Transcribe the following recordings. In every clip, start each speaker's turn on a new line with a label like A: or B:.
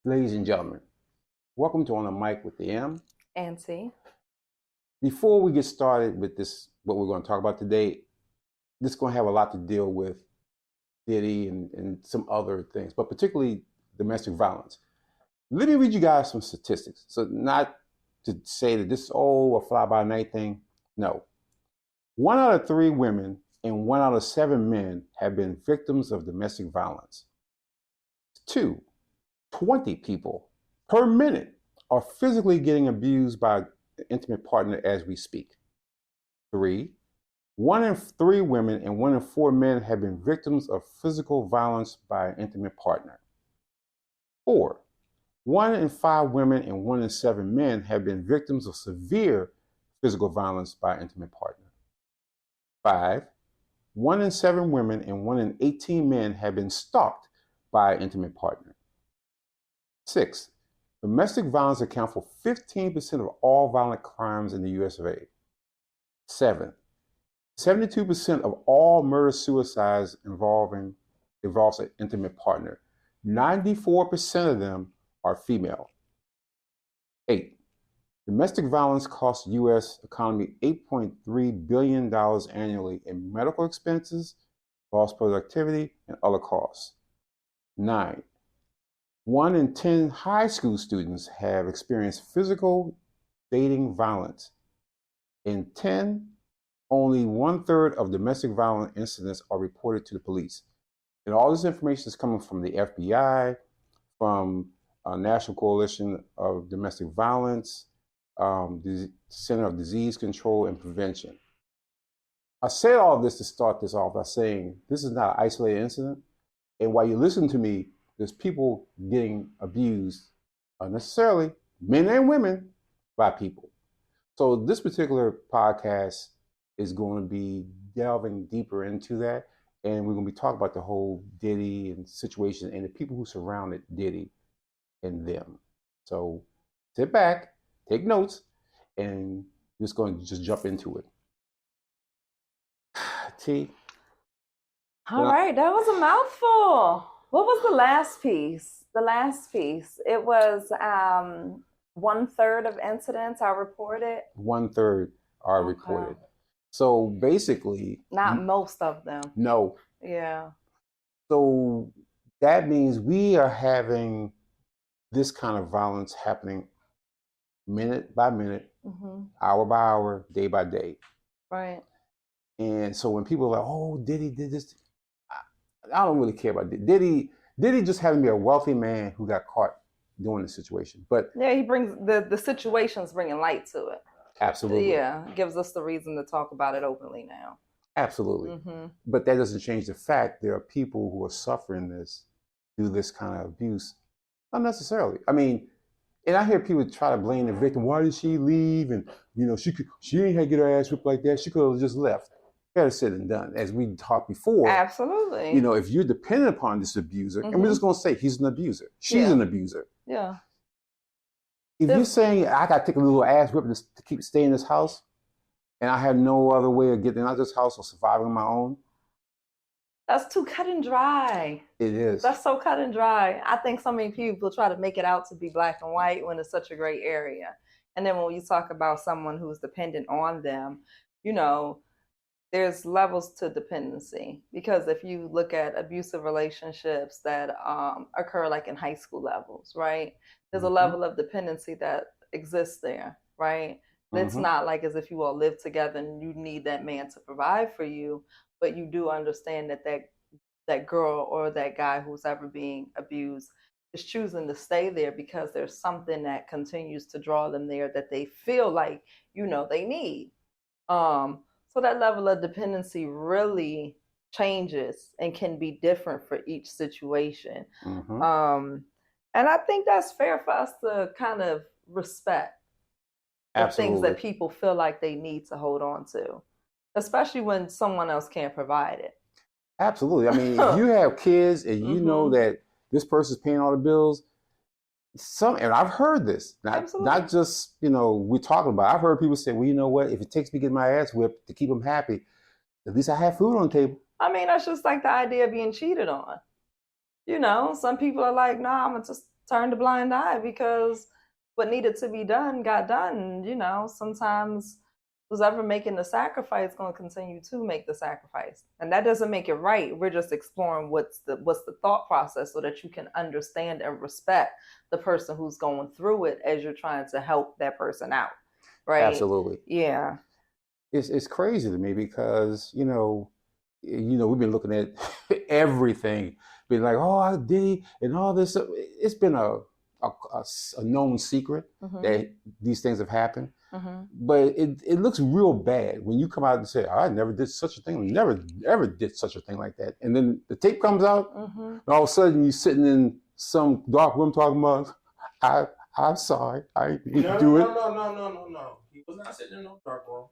A: Ladies and gentlemen, welcome to On the Mic with the M.
B: Auntie.
A: Before we get started with this, what we're going to talk about today, this is going to have a lot to deal with Diddy and some other things, but particularly domestic violence. Let me read you guys some statistics. So not to say that this is, a fly-by-night thing. No. 1 out of 3 women and 1 out of 7 men have been victims of domestic violence. 2, 20 people per minute are physically getting abused by an intimate partner as we speak. 3, 1 in 3 women and 1 in 4 men have been victims of physical violence by an intimate partner. 4, 1 in 5 women and 1 in 7 men have been victims of severe physical violence by an intimate partner. 5, 1 in 7 women and 1 in 18 men have been stalked by an intimate partner. 6, domestic violence accounts for 15% of all violent crimes in the US of A. 7, 72% of all murder-suicides involves an intimate partner. 94% of them are female. 8, domestic violence costs the U.S. economy $8.3 billion annually in medical expenses, lost productivity, and other costs. 9, 1 in 10 high school students have experienced physical dating violence. In 10, only 1/3 of domestic violence incidents are reported to the police. And all this information is coming from the FBI, from National Coalition of Domestic Violence, the Center of Disease Control and Prevention. I say all of this to start this off by saying this is not an isolated incident. And while you listen to me, there's people getting abused unnecessarily, men and women, by people. So this particular podcast is going to be delving deeper into that. And we're going to be talking about the whole Diddy and situation and the people who surrounded Diddy and them. So sit back, take notes, and we're just going to just jump into it. T.
B: All right, that was a mouthful. What was the last piece? It was 1/3 of incidents are reported.
A: 1/3 are reported. So basically,
B: not most of them.
A: No.
B: Yeah.
A: So that means we are having this kind of violence happening minute by minute, hour by hour, day by day.
B: Right.
A: And so when people are like, "Oh, Diddy did this," I don't really care about Diddy. Diddy just happened to be a wealthy man who got caught doing the situation. But
B: yeah, he brings the situation's bringing light to it.
A: Absolutely.
B: Yeah, it gives us the reason to talk about it openly now.
A: Absolutely. But that doesn't change the fact there are people who are suffering this through this kind of abuse unnecessarily. I mean, and I hear people try to blame the victim. Why did she leave? And she ain't had to get her ass whipped like that. She could have just left. Better said than done. As we talked before.
B: Absolutely.
A: If you're dependent upon this abuser, and we're just going to say he's an abuser. She's an abuser.
B: Yeah.
A: If you're saying I got to take a little ass whipping to stay in this house, and I have no other way of getting out of this house or surviving on my own.
B: That's too cut and dry.
A: It is.
B: That's so cut and dry. I think so many people try to make it out to be black and white when it's such a gray area. And then when you talk about someone who's dependent on them, there's levels to dependency. Because if you look at abusive relationships that occur like in high school levels, right? There's a level of dependency that exists there, right? It's not like as if you all live together and you need that man to provide for you, but you do understand that girl or that guy who's ever being abused is choosing to stay there because there's something that continues to draw them there that they feel like, they need. So that level of dependency really changes and can be different for each situation. And I think that's fair for us to kind of respect the things that people feel like they need to hold on to, especially when someone else can't provide it.
A: Absolutely. I mean, if you have kids and you know that this person's paying all the bills, and I've heard this, not just, we're talking about, I've heard people say, well, you know what, if it takes me getting my ass whipped to keep them happy, at least I have food on the table.
B: I mean, that's just like the idea of being cheated on. Some people are like, nah, I'm going to just turned a blind eye because what needed to be done got done. You know, sometimes who's ever making the sacrifice going to continue to make the sacrifice, and that doesn't make it right. We're just exploring what's the thought process so that you can understand and respect the person who's going through it as you're trying to help that person out, right?
A: Absolutely.
B: Yeah.
A: It's crazy to me because we've been looking at everything, being like, oh, Diddy and all this. It's been a known secret that these things have happened. But it looks real bad when you come out and say, I never did such a thing, never ever did such a thing like that. And then the tape comes out, and all of a sudden you're sitting in some dark room talking about, I'm sorry, I didn't do it.
C: No. He was not sitting in no dark room.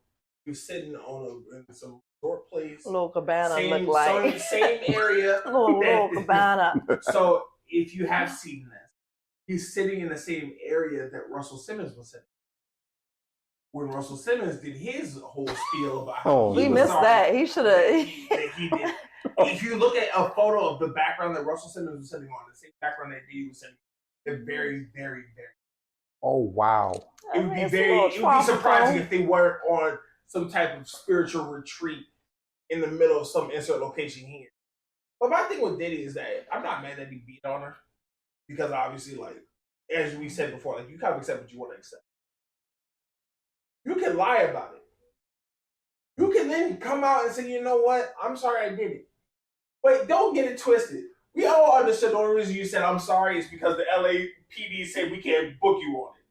C: He was sitting in some resort place.
B: A little cabana
C: same,
B: look like.
C: Same area.
B: little cabana.
C: So if you have seen this, he's sitting in the same area that Russell Simmons was sitting. When Russell Simmons did his whole spiel about how
B: we missed that. He should have.
C: He did. If you look at a photo of the background that Russell Simmons was sitting on, the same background that Diddy was sitting on, they're very, very, very.
A: Oh wow!
C: It would be surprising if they weren't on some type of spiritual retreat in the middle of some insert location here. But my thing with Diddy is that I'm not mad that he beat on her, because obviously, like as we said before, like you kind of accept what you want to accept. You can lie about it. You can then come out and say, you know what? I'm sorry I did it. But don't get it twisted. We all understood the only reason you said I'm sorry is because the LAPD said we can't book you on it.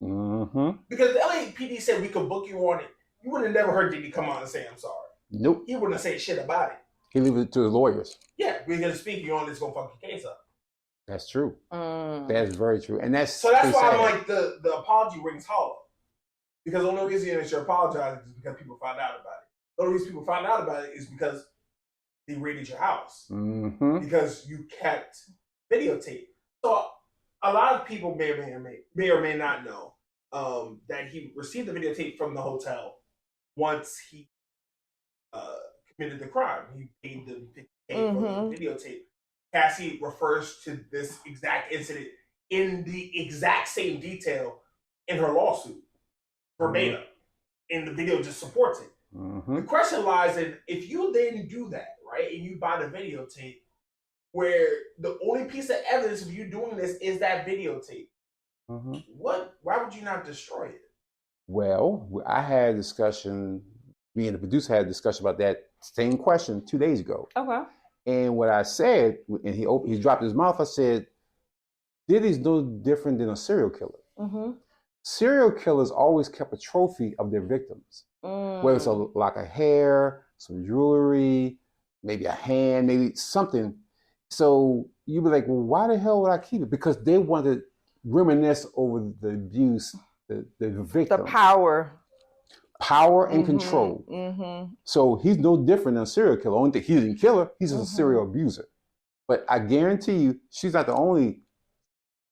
A: Mm-hmm.
C: Because the LAPD said we could book you on it, you would have never heard Diddy come out and say I'm sorry.
A: Nope.
C: He wouldn't have said shit about it.
A: He leave it to the lawyers.
C: Yeah, we're going to speak you on this, going to fuck your case up.
A: That's true. That's very true. And that's
C: so that's why I'm like, the apology rings hollow. Because the only reason that you're apologizing is because people found out about it. The only reason people found out about it is because they raided your house. Because you kept videotape. So a lot of people may or may not know that he received the videotape from the hotel once he committed the crime. He paid the for the videotape. Cassie refers to this exact incident in the exact same detail in her lawsuit. Verbatim. And the video just supports it. The question lies in if you then do that, right, and you buy the videotape where the only piece of evidence of you doing this is that videotape, why would you not destroy it?
A: Well, I had a discussion, me and the producer had a discussion about that same question 2 days ago.
B: Okay.
A: And what I said, and he dropped his mouth, I said, Diddy's no different than a serial killer. Serial killers always kept a trophy of their victims, whether it's a lock of hair, some jewelry, maybe a hand, maybe something. So you'd be like, well, why the hell would I keep it? Because they wanted to reminisce over the abuse, the victim.
B: The power
A: and control. So he's no different than a serial killer. Only thing, he didn't kill her, he's just a serial abuser. But I guarantee you, she's not the only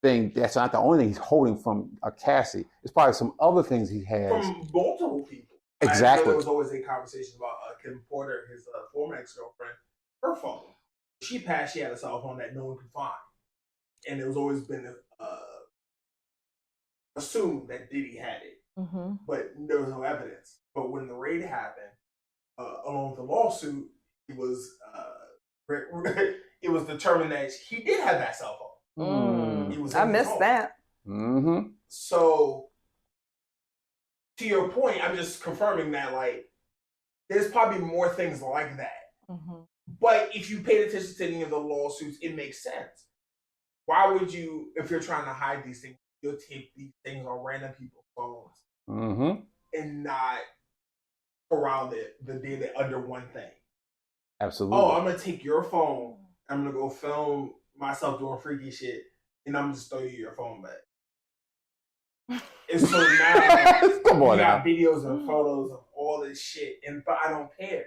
A: thing. That's not the only thing he's holding from a Cassie. It's probably some other things he has.
C: From multiple people.
A: Exactly.
C: There was always a conversation about Kim Porter, his former ex-girlfriend, her phone. She passed, she had a cell phone that no one could find. And it was always been assumed that Diddy had it. But there was no evidence. But when the raid happened, along with the lawsuit, it was determined that he did have that cell phone.
B: I missed that.
C: So, to your point, I'm just confirming that, like, there's probably more things like that. But if you paid attention to any of the lawsuits, it makes sense. Why would you, if you're trying to hide these things, you'll take these things on random people's phones and not corral the data under one thing?
A: Absolutely.
C: Oh, I'm going to take your phone, I'm going to go film myself doing freaky shit, and I'm just throw you your phone back. And so now
A: Come on,
C: you got videos and photos of all this shit, but I don't care.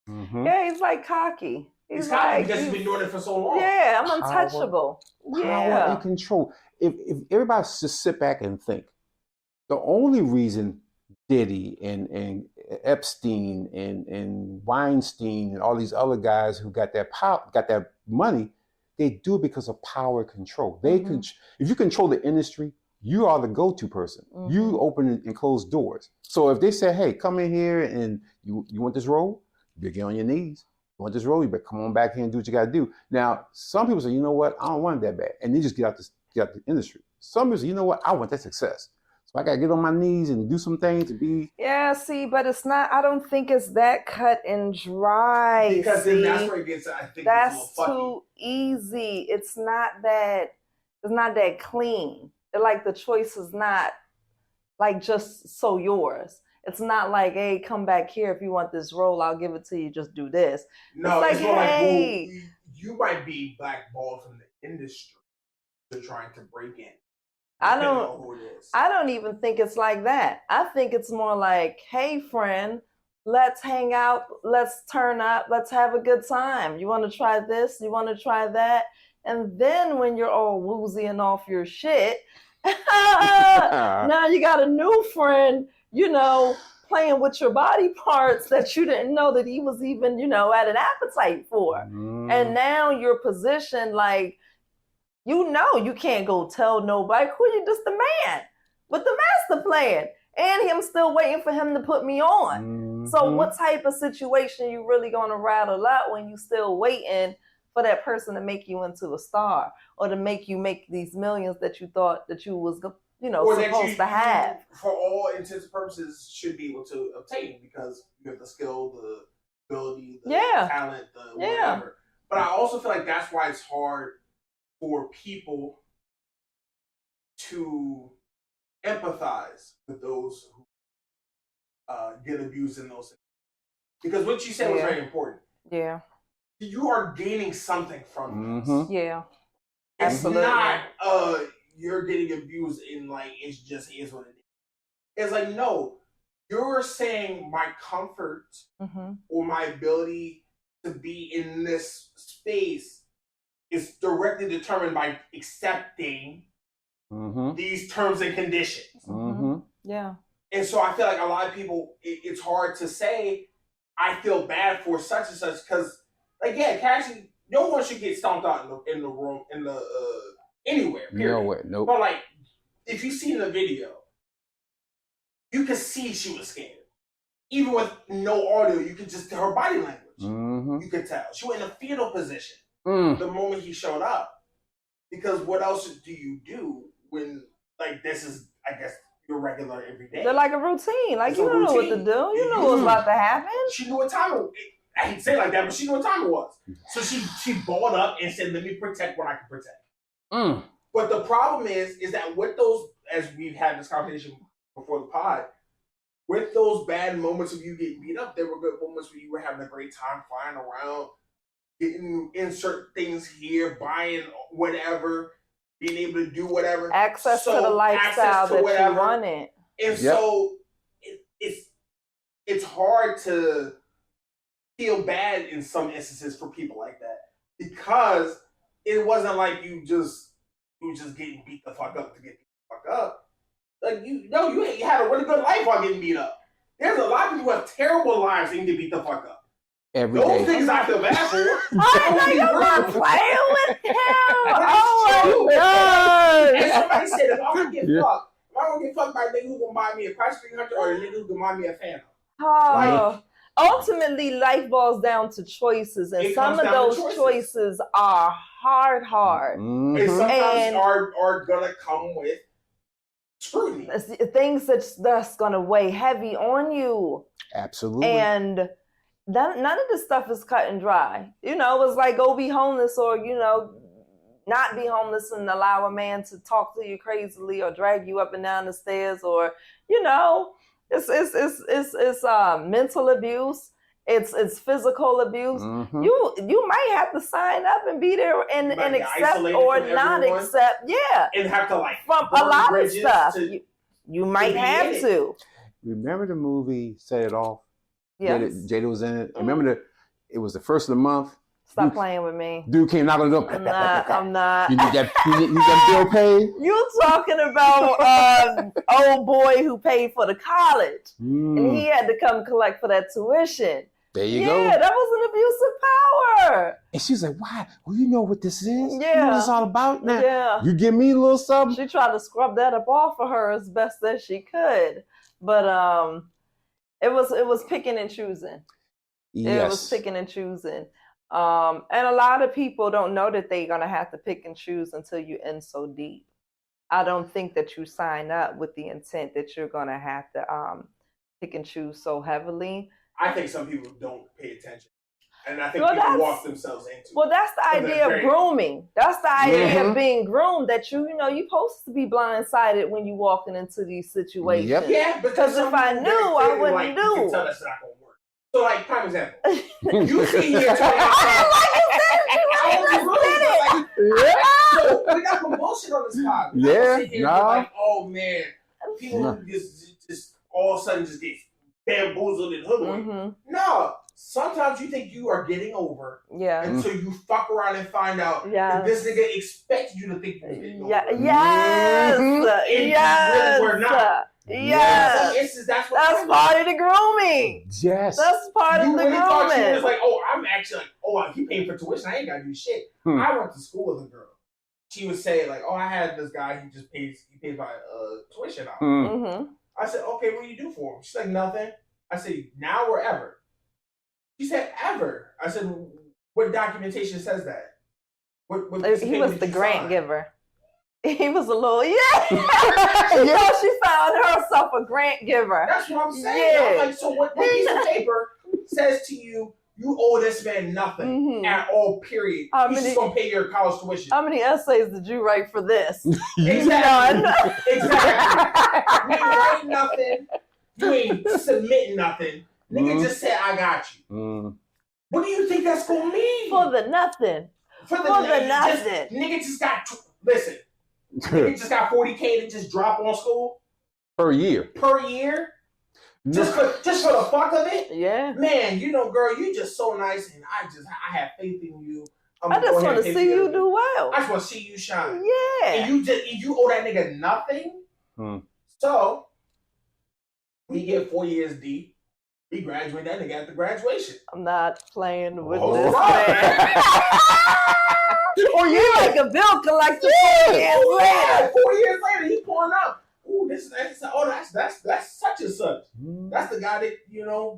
B: Yeah, he's like cocky.
C: He's cocky because he's been doing it for so long.
B: Yeah, I'm untouchable.
A: Power and control. If everybody just sit back and think, the only reason Diddy and Epstein and Weinstein and all these other guys who got that money, they do it because of power control. They if you control the industry, you are the go-to person. You open and close doors. So if they say, hey, come in here and you want this role, you get on your knees. You want this role, you better come on back here and do what you got to do. Now, some people say, you know what, I don't want it that bad. And they just get out the industry. Some people say, you know what, I want that success. So I got to get on my knees and do some things to be.
B: Yeah, see, but it's not, I don't think it's that cut and dry.
C: Because then that's where it gets, I think,
B: that's
C: it's a little
B: too easy. It's not that clean. Like the choice is not like just so yours. It's not like, hey, come back here if you want this role, I'll give it to you. Just do this.
C: No,
B: it's
C: more
B: hey,
C: like, well, you might be blackballed from the industry to trying to break in.
B: I don't even think it's like that. I think it's more like, hey, friend, let's hang out, let's turn up, let's have a good time. You want to try this? You want to try that? And then when you're all woozy and off your shit, now you got a new friend, playing with your body parts that you didn't know that he was even, at an appetite for. And now you're positioned like, you can't go tell nobody. Who you just the man with the master plan. And him still waiting for him to put me on. So what type of situation you really gonna rattle out when you still waiting for that person to make you into a star or to make you make these millions that you thought that you was supposed to have?
C: For all intents and purposes, should be able to obtain because you have the skill, the ability, the talent, the whatever. But I also feel like that's why it's hard for people to empathize with those who get abused in those things. Because what you said was very important.
B: Yeah.
C: You are gaining something from this.
B: Yeah.
C: It's
B: Absolutely.
C: not you're getting abused in like it just is what it is. It's like, no, you're saying my comfort or my ability to be in this space is directly determined by accepting these terms and conditions.
B: Yeah.
C: And so I feel like a lot of people, it's hard to say, I feel bad for such and such, because, like, Cassie, no one should get stomped out in the room, anywhere, period.
A: Nowhere, nope.
C: But, like, if you see in the video, you could see she was scared. Even with no audio, you could just, her body language, you could tell. She went in a fetal position the moment he showed up. Because what else do you do when, like, this is, I guess, your regular everyday?
B: They're like a routine. Like, you know what to do. You know what's about to happen.
C: She knew what time it was. I hate to say it like that, but she knew what time it was. So she balled up and said, let me protect what I can protect. But the problem is that with those, as we've had this conversation before the pod, with those bad moments of you getting beat up, there were good moments where you were having a great time flying around, getting insert things here, buying whatever, being able to do whatever.
B: Access to the lifestyle that you wanted.
C: And so it's hard to feel bad in some instances for people like that, because it wasn't like you just getting beat the fuck up to get beat the fuck up. Like you had a really good life while getting beat up. There's a lot of people who have terrible lives and get beat the fuck up.
A: Every
C: Those
A: day.
C: things I feel bad for.
B: I know you're not playing with him. Oh my God.
C: And somebody said, if I want to get fucked, if I want to get fucked by a nigga who's going to buy me a Price 300 or a nigga who's going to buy me a Phantom.
B: Oh. Ultimately, life boils down to choices, and some of those choices are hard.
C: And sometimes are going to come with scrutiny.
B: Things that's going to weigh heavy on you.
A: Absolutely.
B: And none of this stuff is cut and dry. It's like go be homeless or, not be homeless and allow a man to talk to you crazily or drag you up and down the stairs or, it's mental abuse. It's physical abuse. You might have to sign up and be there and accept or not accept. Yeah.
C: And have to
B: from a lot of stuff. You might have to.
A: Remember the movie Set It Off?
B: Yes.
A: Jada was in it. Remember it was the first of the month.
B: Stop playing with me.
A: Dude came knocking on the door.
B: I'm not.
A: You need that bill paid?
B: You talking about old boy who paid for the college. And he had to come collect for that tuition.
A: There you go.
B: Yeah, that was an abuse of power.
A: And she's like, why? Well, you know what this is? You know
B: Yeah.
A: what it's all about now?
B: Yeah.
A: You give me a little something?
B: She tried to scrub that up off of her as best as she could. But it was picking and choosing.
A: Yes.
B: It was picking and choosing. And a lot of people don't know that they're gonna have to pick and choose until you in so deep. I don't think that you sign up with the intent that you're gonna have to pick and choose so heavily.
C: I think some people don't pay attention. And I think people walk themselves into it.
B: Well, that's the idea of grooming. That's the idea of being groomed, that you're supposed to be blindsided when you're walking into these situations.
A: Yep.
C: Yeah,
B: because if I knew, I wouldn't do.
C: You can tell that's not going to work. So, like, prime example. You see here talking about So, we got promotion on this pod. Like, oh, man. People just all of a sudden just get bamboozled and hoodwinked. No. Sometimes you think you are getting over until you fuck around and find out that this nigga expected you to think you was getting over.
B: Yes.
C: Yes. Really were not.
B: Yes. That's part of the grooming.
A: Yes.
B: That's part of the grooming.
C: Thought you was like, I'm actually like, he paid for tuition. I ain't got to do shit. I went to school with a girl. She would say like, I had this guy. He just pays my tuition out. I said, okay, what do you do for him? She's like, nothing. I said, now or ever? She said, ever. I said, what documentation says that?
B: He was the grant giver. He was a little, she found herself a grant giver.
C: That's what I'm saying. Yeah. I'm like, so what piece of paper says to you, you owe this man nothing at all, period. He's just going to pay your college tuition.
B: How many essays did you write for this?
C: Exactly. Exactly. You ain't writing nothing. You ain't submitting nothing. Nigga just said, I got you. What do you think that's going to mean?
B: For the nothing.
C: For the nothing. Nigga just got, listen, nigga just got $40K to just drop on school.
A: Per year. Just for the fuck of it?
B: Yeah.
C: Man, girl, you just so nice, and I have faith in you.
B: I just want to see you do well.
C: I just want to see you shine.
B: Yeah.
C: And you owe that nigga nothing. So we get 4 years deep. We graduate that nigga at the graduation.
B: I'm not playing with this man.
C: You
B: like a bill collector 4 years later.
C: 4 years later, he pulling up. Ooh, that's such and such. That's the guy that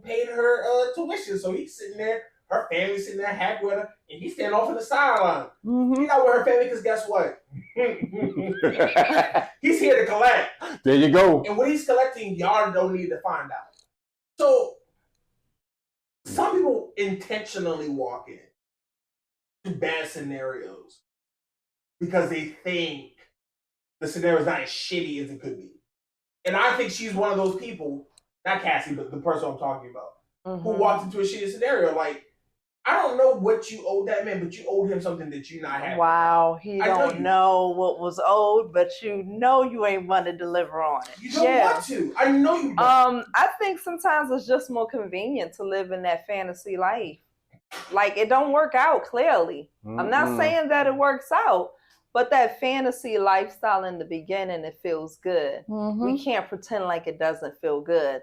C: paid her tuition. So he's sitting there, her family's sitting there happy with her, and he's standing off in the sideline. He's not with her family because guess what? He's here to collect.
A: There you go.
C: And what he's collecting, y'all don't need to find out. So some people intentionally walk in to bad scenarios because they think the scenario is not as shitty as it could be. And I think she's one of those people, not Cassie, but the person I'm talking about, who walked into a shitty scenario. Like, I don't know what you owed that man, but you owed him something that you not having.
B: Wow, he don't know what was owed, but you ain't want to deliver on it.
C: You don't want to. I know you don't.
B: I think sometimes it's just more convenient to live in that fantasy life. Like, it don't work out, clearly. I'm not saying that it works out, but that fantasy lifestyle in the beginning, it feels good. We can't pretend like it doesn't feel good,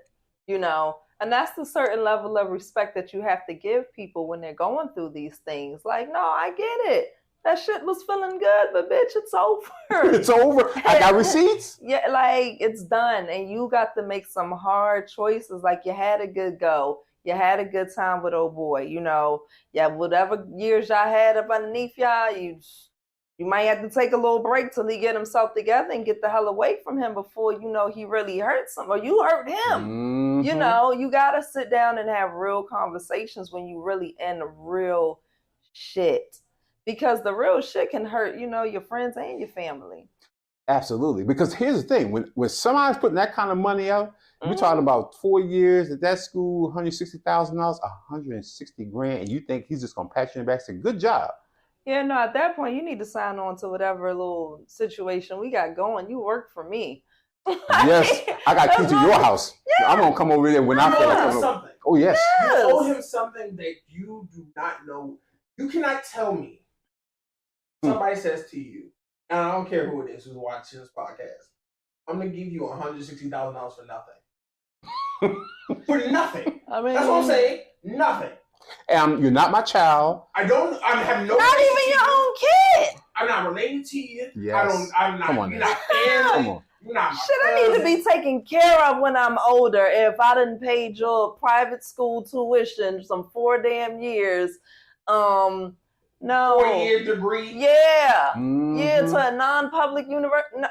B: And that's the certain level of respect that you have to give people when they're going through these things. Like, no, I get it. That shit was feeling good, but bitch, it's over.
A: It's over. I got receipts.
B: Yeah, like, it's done. And you got to make some hard choices. Like, you had a good go. You had a good time with old boy, whatever years y'all had up underneath y'all, you might have to take a little break till he get himself together and get the hell away from him before he really hurts him or you hurt him. You got to sit down and have real conversations when you really in real shit. Because the real shit can hurt, your friends and your family.
A: Absolutely. Because here's the thing. When somebody's putting that kind of money out, you're talking about 4 years at that school, $160,000, $160,000, and you think he's just going to pat you in the back and say, good job.
B: Yeah, no, at that point, you need to sign on to whatever little situation we got going. You work for me.
A: Yes, I got keys to your house. Yeah. I'm going to come over there when I feel like coming over. Oh, yes.
C: You owe him something that you do not know. You cannot tell me. Somebody says to you, and I don't care who it is who's watching this podcast, I'm going to give you $160,000 for nothing. For nothing.
B: I mean,
C: that's what I'm saying. Nothing.
A: You're not my child.
C: I have no.
B: Not even your own kid.
C: I'm not related to you.
A: Yes.
C: I'm not.
A: Come on,
C: you're
A: now.
C: not family.
A: Come on.
C: You're not my
B: Shit, I need to be taken care of when I'm older. If I didn't pay your private school tuition some 4 damn years, no.
C: 4-year degree.
B: Yeah.
A: Mm-hmm.
B: Yeah, to a non-public university. No.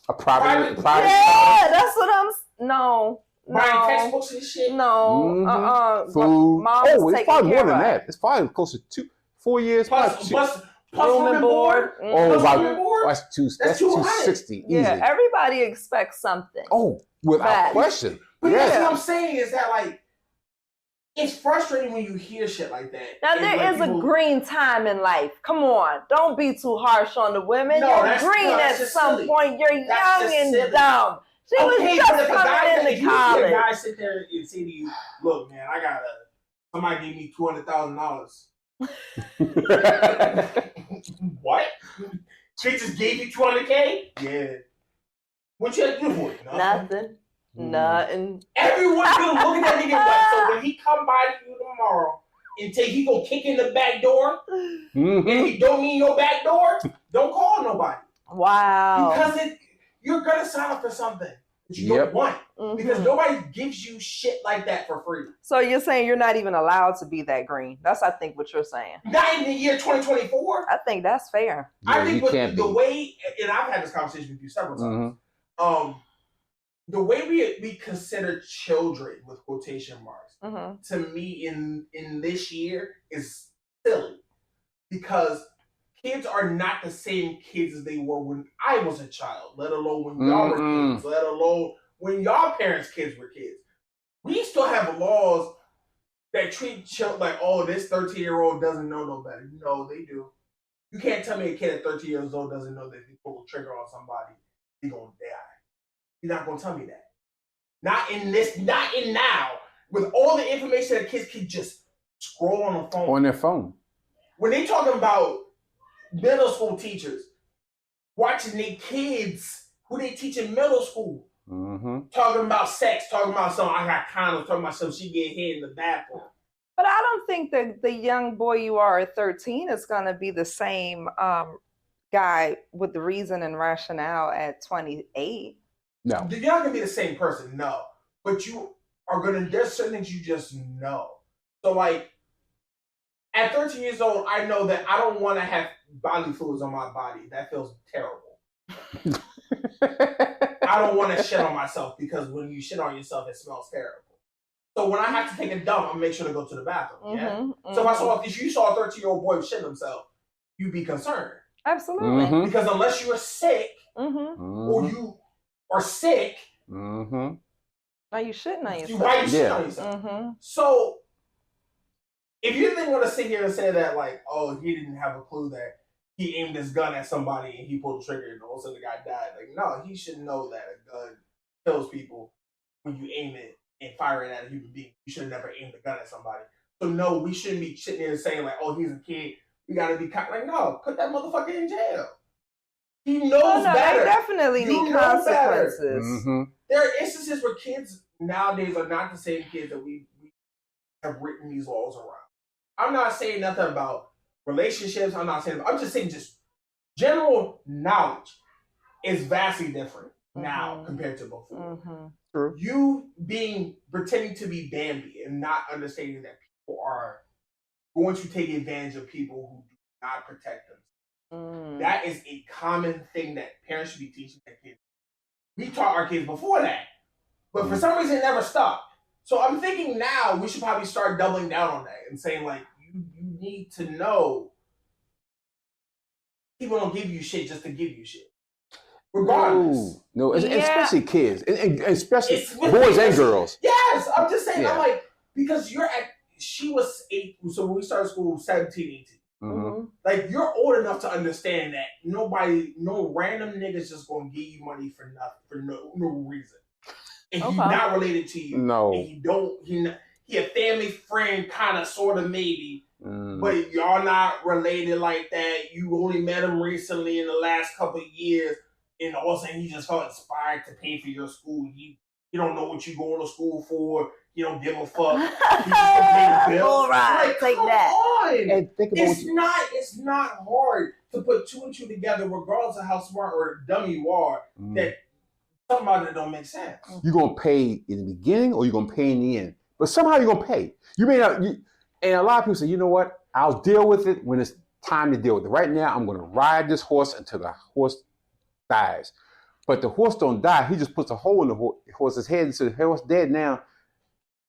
A: A private.
B: Yeah, that's what I'm. No.
C: Buying textbooks and shit.
B: No.
A: Mm-hmm. Food. It's probably more than that. It's probably close to 4 years.
C: Plus
B: room and board.
A: That's 260.
B: Yeah,
A: easy.
B: Everybody expects something.
A: Oh, without question.
C: But that's what I'm saying is that, like, it's frustrating when you hear shit like that.
B: Now, there is a green time in life. Come on. Don't be too harsh on the women. You're green at some point. You're young and dumb. She was just coming into college.
C: A guy sit there and say to you, look, man, somebody gave me $200,000. What? She just gave you $200K? Yeah. What you had to do for it?
B: Nothing.
C: Everyone's gonna look at that nigga like, so when he come by to you tomorrow and he gonna kick in the back door, and he don't mean your back door, don't call nobody.
B: Wow.
C: Because you're gonna sign up for something that you don't want. Because nobody gives you shit like that for free.
B: So you're saying you're not even allowed to be that green. That's, I think, what you're saying.
C: Not in the year 2024.
B: I think that's fair.
A: Yeah,
C: I think the way, and I've had this conversation with you several times, the way we consider children with quotation marks, to me in this year is silly. Because kids are not the same kids as they were when I was a child, let alone when y'all were kids, let alone when y'all parents' kids were kids. We still have laws that treat children like, oh, this 13-year-old doesn't know no better. No, they do. You can't tell me a kid at 13 years old doesn't know that if he pull a trigger on somebody, he's going to die. You're not going to tell me that. Not in now. With all the information that kids can just scroll on the phone.
A: On their phone.
C: When they talking about middle school teachers watching their kids who they teach in middle school talking about sex, talking about something, I got condoms, talking about something, she get hit in the bathroom.
B: But I don't think that the young boy you are at 13 is going to be the same guy with the reason and rationale at 28.
A: No.
C: You're not going to be the same person, no. But you are going to, there's certain things you just know. So, like, at 13 years old, I know that I don't want to have bodily fluids on my body. That feels terrible. I don't want to shit on myself because when you shit on yourself, it smells terrible. So when I have to take a dump, I make sure to go to the bathroom. So if you saw a 13-year-old boy shit himself, you'd be concerned.
B: Absolutely.
C: Because unless you are sick or you are sick,
B: now you shitting on yourself.
C: Why you shitting on yourself? So if you didn't want to sit here and say that, like, oh, he didn't have a clue that he aimed his gun at somebody and he pulled the trigger and all of a sudden the guy died. Like, no, he should know that a gun kills people when you aim it and fire it at a human being. You should have never aimed a gun at somebody. So, no, we shouldn't be sitting there saying, like, oh, he's a kid. We got to be like, no, put that motherfucker in jail. He knows better.
B: They definitely need consequences.
C: There are instances where kids nowadays are not the same kids that we have written these laws around. I'm not saying nothing about relationships. I'm just saying just general knowledge is vastly different now compared to before.
A: True.
C: You pretending to be Bambi and not understanding that people are going to take advantage of people who do not protect them. That is a common thing that parents should be teaching their kids. We taught our kids before that, but for some reason it never stopped. So I'm thinking now we should probably start doubling down on that and saying, like, you need to know people don't give you shit just to give you shit. Regardless.
A: No, especially kids. Especially boys and girls.
C: Yes, I'm just saying, I'm like, because she was 8, so when we started school, 17, 18. Like, you're old enough to understand that no random nigga's just gonna give you money for nothing, for no reason. And he's not related to you.
A: No.
C: And he a family friend, kind of, sort of, maybe. But y'all not related like that. You only met him recently in the last couple of years. And all of a sudden, he just felt inspired to pay for your school. He don't know what you going to school for. He don't give a fuck. He just gonna pay the bill.
B: All right,
C: like,
B: take
C: come
B: that.
C: on.
A: And think about
C: It's not hard to put two and two together, regardless of how smart or dumb you are. That something about it don't make sense.
A: You're gonna pay in the beginning or you're gonna pay in the end, but somehow you're gonna pay. You may not. And a lot of people say, you know what? I'll deal with it when it's time to deal with it. Right now, I'm gonna ride this horse until the horse dies. But the horse don't die. He just puts a hole in the horse's head. So the horse dead now.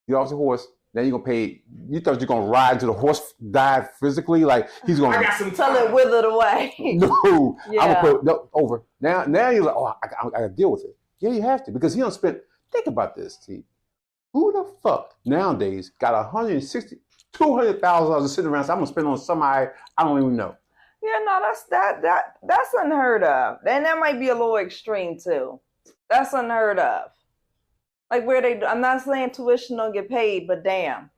A: Get off the horse. Then you're gonna pay. You thought you're gonna ride until the horse died physically? Like he's gonna.
C: I got some
B: Tell it withered away.
A: No,
B: Yeah.
A: I'm gonna put over. Now you're like, oh, I gotta deal with it. Yeah, you have to because he don't spend. Think about this, T. Who the fuck nowadays got $200,000 sitting around? So I'm gonna spend on somebody I don't even know.
B: Yeah, no, that's unheard of. And that might be a little extreme too. That's unheard of. Like I'm not saying tuition don't get paid, but damn.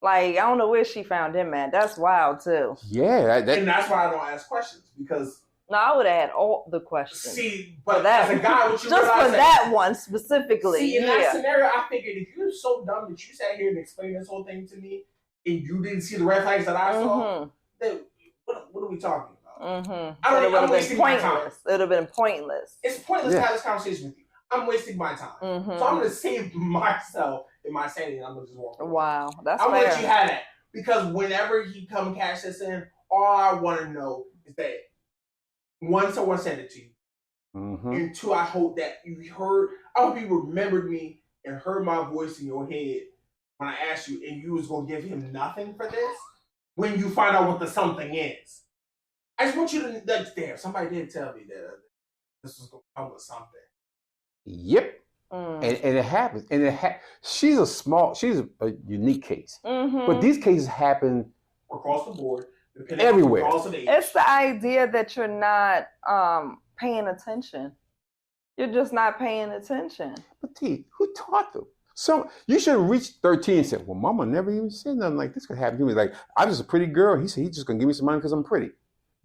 B: Like, I don't know where she found him at. That's wild too.
A: Yeah.
C: And that's why I don't ask questions, because
B: No, I would have had all the questions.
C: See, but as a guy, what you
B: just
C: realize
B: for that one specifically.
C: See, in that scenario, I figured if you're so dumb that you sat here and explained this whole thing to me, and you didn't see the red flags that I saw, then what are we talking about? I'm wasting my time.
B: It would have been pointless.
C: It's pointless to have this conversation with you. I'm wasting my time. So I'm going to save myself and my sanity, and I'm going to just walk away.
B: Wow, that's
C: I'm
B: fair.
C: going to let you have that. Because whenever he come cash this in, all I want to know is that, one, someone sent it to you. And two, I hope that you heard, I hope you remembered me and heard my voice in your head when I asked you, and you was going to give him nothing for this when you find out what the something is. I just want you to, damn, somebody did tell me that this was going to come with something.
A: Yep. And it happens. And she's a unique case. But these cases happen
C: across the board,
A: everywhere.
B: It's the idea that you're not paying attention. You're just not paying attention.
A: But T, who taught them? So you should have reached 13 and said, well, mama never even said nothing like this could happen to me. Like, I'm just a pretty girl. He said he's just going to give me some money because I'm pretty.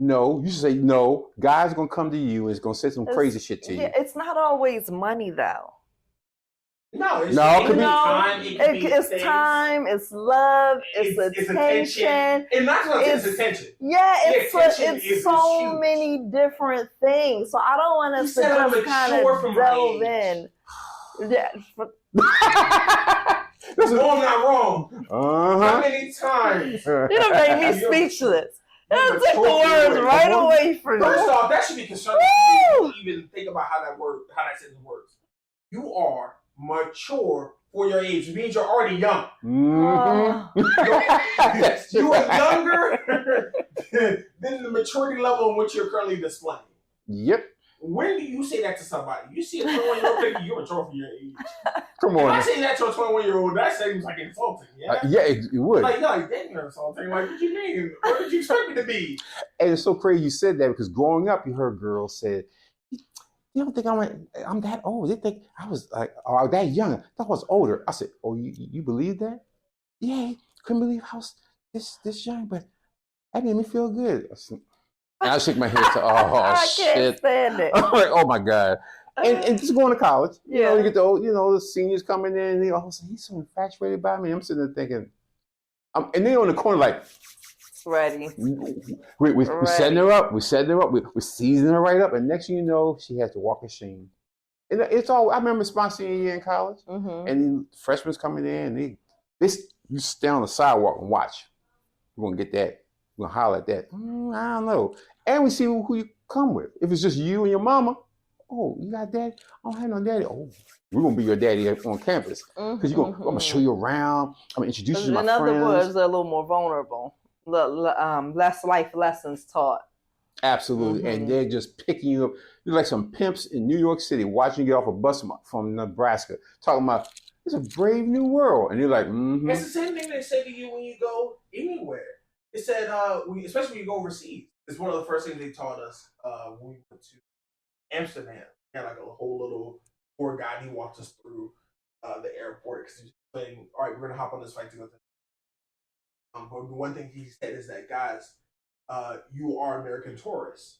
A: No, you should say, no, God's going to come to you and is going to say some crazy shit to you.
B: Yeah, it's not always money, though.
C: No, it's
B: time. It's time, it's love, it's attention.
C: And not just attention.
B: Yeah, it's so many different things. So I don't want us to just kind of delve in.
C: No, I'm not wrong. How many times?
B: You done made me speechless. It'll take the words right away from you.
C: First off, that should be concerning to even think about how that sentence works. You are mature for your age. It means you're already young. You are younger than the maturity level in which you're currently displaying.
A: Yep.
C: When do you say that to somebody? You see a 21-year-old thinking you're mature for your age.
A: Come on.
C: When I say that to a 21-year-old, that seems like insulting. Yeah,
A: it would.
C: Like, damn, you're insulting. Like, what you mean? What did you expect me to be?
A: And it's so crazy you said that because growing up, you heard girls say, you don't think I'm that old? They think I was like, or that young. I thought I was older. I said, oh, you believe that? Yeah, couldn't believe I was this young, but that made me feel good. And I shake my head. So,
B: I
A: shit!
B: can't stand it.
A: I'm like, oh my god! And just going to college, you know, you get the seniors coming in, and he's so infatuated by me. I'm sitting there thinking, and they on the corner like,
B: ready.
A: We're setting her up. We're seasoning her right up, and next thing you know, she has to walk of shame. And it's all. I remember my senior year in college, and the freshmen coming in, and you stay on the sidewalk and watch. We're gonna get that. We're gonna holler at that. I don't know. And we see who you come with. If it's just you and your mama, oh, you got daddy? I don't have no daddy. Oh, we're gonna be your daddy on campus because I'm gonna show you around. I'm gonna introduce you to my friends.
B: In other words, they're a little more vulnerable. Less life lessons taught.
A: Absolutely, and they're just picking you up. You're like some pimps in New York City watching you get off a bus from Nebraska, talking about it's a brave new world, and you're like,
C: It's the same thing they say to you when you go anywhere. It said, especially when you go overseas. It's one of the first things they taught us when we went to Amsterdam. We had like a whole little tour guide. He walked us through the airport because he was saying, all right, we're going to hop on this flight to go to but the one thing he said is that, guys, you are American tourists,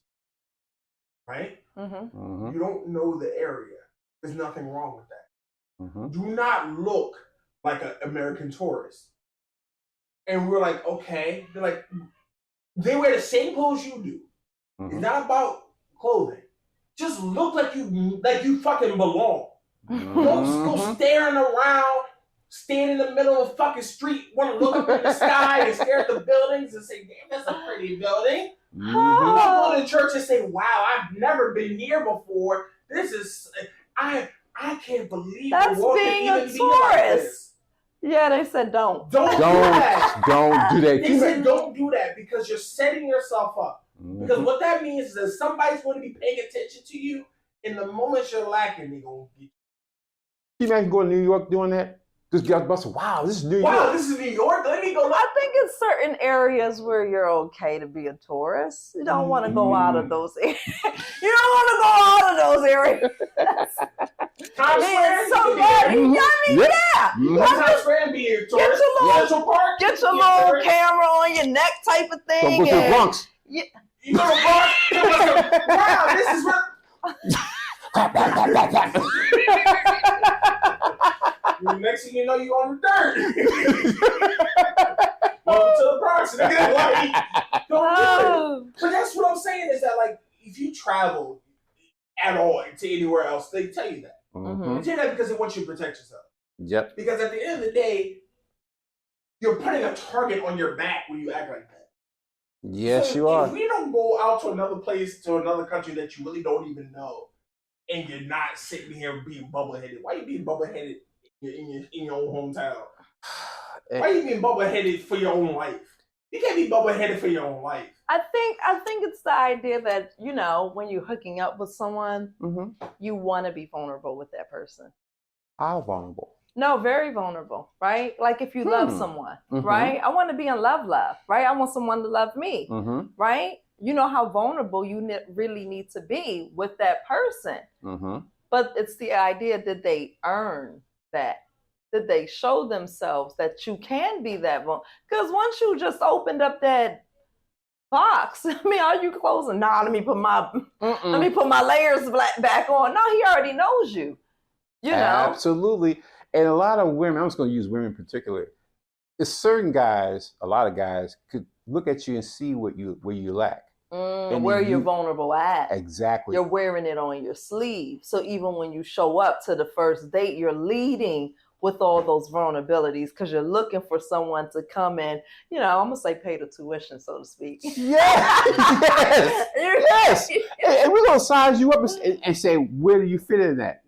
C: right? You don't know the area. There's nothing wrong with that. do not look like an American tourist. And we're like, okay. They're like, they wear the same clothes you do. It's not about clothing. Just look like you fucking belong. Don't go staring around, stand in the middle of the fucking street, want to look up in the sky and stare at the buildings and say, damn, that's a pretty building. Go to church and say, wow, I've never been here before. This is, I can't believe
B: that's
C: the world
B: being
C: can
B: a
C: even be like
B: tourist.
C: this.
B: Yeah, they said don't.
C: Don't do that.
A: Don't do that.
C: They said don't do that because you're setting yourself up. Because what that means is that somebody's going to be paying attention to you, and the moment you're lacking, they're going to get you.
A: You imagine going to New York doing that? Just get bus. Wow, this is New York.
C: Wow, this is New York. Let me go.
B: I think in certain areas where you're okay to be a tourist, you don't want to go out of those areas. You don't want to go out of those areas.
C: Times Square.
B: Yeah.
C: Times Square and be a tourist.
B: Get your little camera on your neck type of thing.
A: Don't go to the Bronx.
C: You go to the Bronx. Wow, this is where. Next thing you know, you on the dirt. Welcome to the Bronx. Like, but that's what I'm saying is that, like, if you travel at all to anywhere else, they tell you that. They tell you that because they want you to protect yourself.
A: Yep.
C: Because at the end of the day, you're putting a target on your back when you act like that.
A: Yes,
C: so
A: you are.
C: If we don't go out to another place, to another country that you really don't even know, and you're not sitting here being bubble-headed, why are you being bubble-headed in your own hometown? Why are you being bubble-headed for your own life? You can't be bubble-headed for your own life.
B: I think it's the idea that, you know, when you're hooking up with someone, you want to be vulnerable with that person.
A: How vulnerable?
B: No, very vulnerable, right? Like if you love someone, right? I want to be in love, right? I want someone to love me, right? You know how vulnerable you really need to be with that person. But it's the idea, did they earn that? Did they show themselves that you can be that vulnerable? Because once you just opened up that box, I mean, are you closing? Nah, let me put my layers back on. No, he already knows you. You know?
A: Absolutely. And a lot of women, I'm just going to use women in particular. It's certain guys, a lot of guys could look at you and see where you lack.
B: And where you're vulnerable at.
A: Exactly.
B: You're wearing it on your sleeve. So even when you show up to the first date, you're leading with all those vulnerabilities because you're looking for someone to come in, you know, I'm going to say pay the tuition, so to speak.
A: Yes. And we're going to size you up and say, where do you fit in that?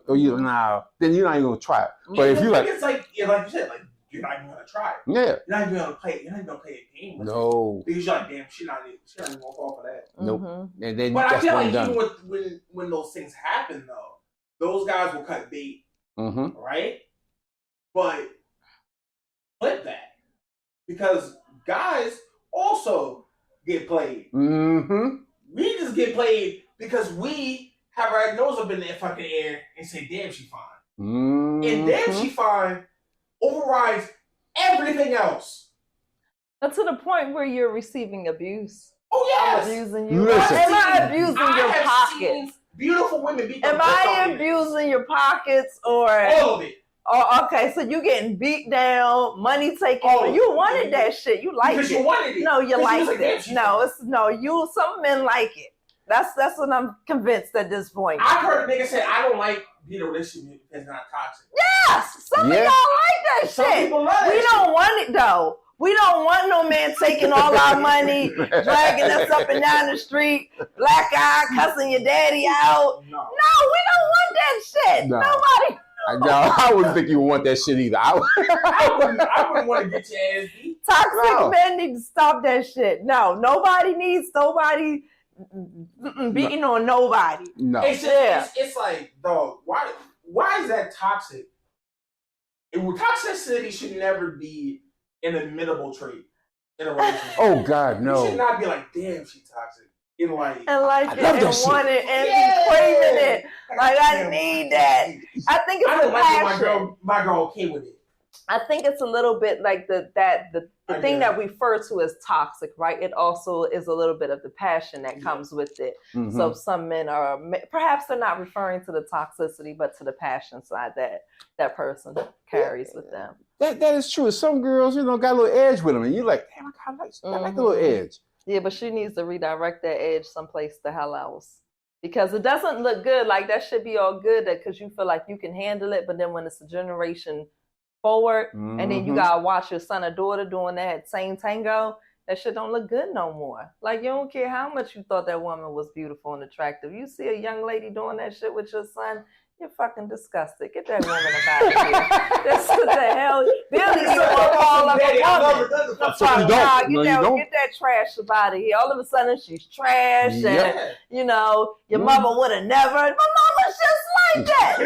A: Or you now, then you're not even going to try it. But if you like.
C: It's like you said, like, you're not even going to try it.
A: Yeah.
C: You're not even going to play. You're not even going to play a game with it. Because you're like, damn, she's not even going to fall for that.
A: Nope. And then
C: but I feel like even when those things happen, though, those guys will cut bait. Right? But flip that. Because guys also get played. We just get played because we have our nose up in that fucking air and say, damn, she fine. And damn, she fine overrides everything else.
B: But to the point where you're receiving abuse.
C: Oh, yes.
B: I'm abusing you.
A: Listen.
B: Am I abusing your pockets?
C: Beautiful women beat the
B: Am I abusing your pockets or
C: all of it?
B: Oh, okay, so you getting beat down, money taken. You wanted that shit. You like it.
C: Because you wanted it.
B: No, you liked
C: like,
B: it. Some men like it. That's what I'm convinced at this point.
C: I've heard a nigga say, I don't like being in a relationship that's not toxic.
B: Yes! Some of y'all like that
C: Some
B: shit.
C: people love that
B: We don't want it though. We don't want no man taking all our money, dragging us up and down the street, black eye, cussing your daddy out. No, we don't want that shit.
A: No.
B: Nobody.
A: I wouldn't think you would want that shit either. I
C: wouldn't want to get your ass beat.
B: Toxic men need to stop that shit. No, nobody needs nobody beating on nobody.
A: No.
C: It's like, dog, why is that toxic? Toxicity should never be an admittable trait in a relationship.
A: Oh God, no.
C: You should not be like, damn, she toxic.
B: And like it and want it and
C: be
B: craving it. Like I need that. I think it's
C: I don't like when my girl okay with it.
B: I think it's a little bit like the thing that we refer to as toxic, right? It also is a little bit of the passion that comes with it. Mm-hmm. So some men are, perhaps they're not referring to the toxicity, but to the passion side that person carries with them.
A: That is true. Some girls, got a little edge with them, and you're like, damn, I like a little edge.
B: Yeah, but she needs to redirect that edge someplace the hell else. Because it doesn't look good. Like, that should be all good because you feel like you can handle it, but then when it's a generation forward, and then you gotta watch your son or daughter doing that same tango, that shit don't look good no more. Like, you don't care how much you thought that woman was beautiful and attractive. You see a young lady doing that shit with your son, you're fucking disgusted. Get that woman up out of here. That's what the hell. Billy, you want to call up a woman. Get that trash up out of here. All of a sudden, she's trash, and your mother would have never. My mama's just like that.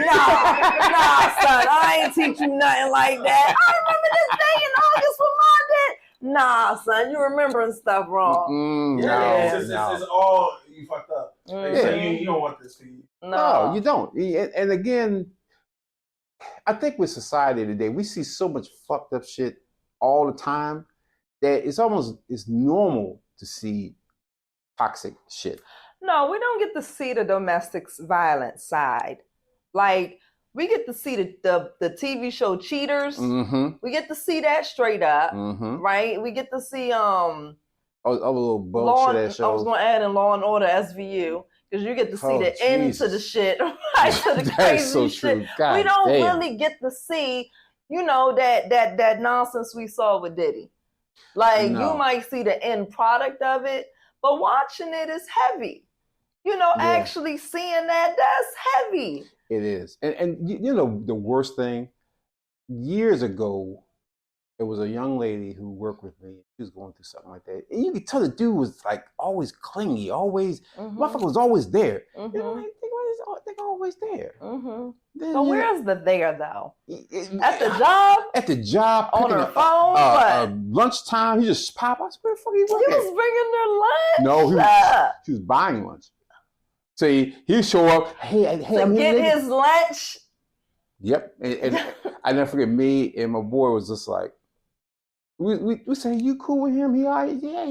B: Nah, son, I ain't teach you nothing like that. I remember this day in August when Mom did. Nah, son, you remembering stuff wrong.
C: It's all you fucked up. So you don't want this for you.
A: No, you don't. And again, I think with society today, we see so much fucked up shit all the time that it's normal to see toxic shit.
B: No, we don't get to see the domestic violence side. Like, we get to see the TV show Cheaters. Mm-hmm. We get to see that straight up, right? We get to see a
A: little bullshit show.
B: I was going to add in Law and Order SVU. Because you get to see the end to the shit, right? To the crazy so shit. We don't really get to see, that nonsense we saw with Diddy. Like, you might see the end product of it, but watching it is heavy. Actually seeing that's heavy.
A: It is. And the worst thing, years ago, there was a young lady who worked with me. She was going through something like that. And you could tell the dude was like always clingy, always, motherfucker was always there. They're always there.
B: So where's the there though? At the job?
A: At the job.
B: On her phone?
A: Lunchtime, he just pop. I said, where the fuck he working?
B: He was bringing their lunch?
A: No, he was buying lunch. So he'd show up, hey, I'm here.
B: Get his lunch?
A: Yep. And I never forget, me and my boy was just like, we say, you cool with him? He all right? Yeah,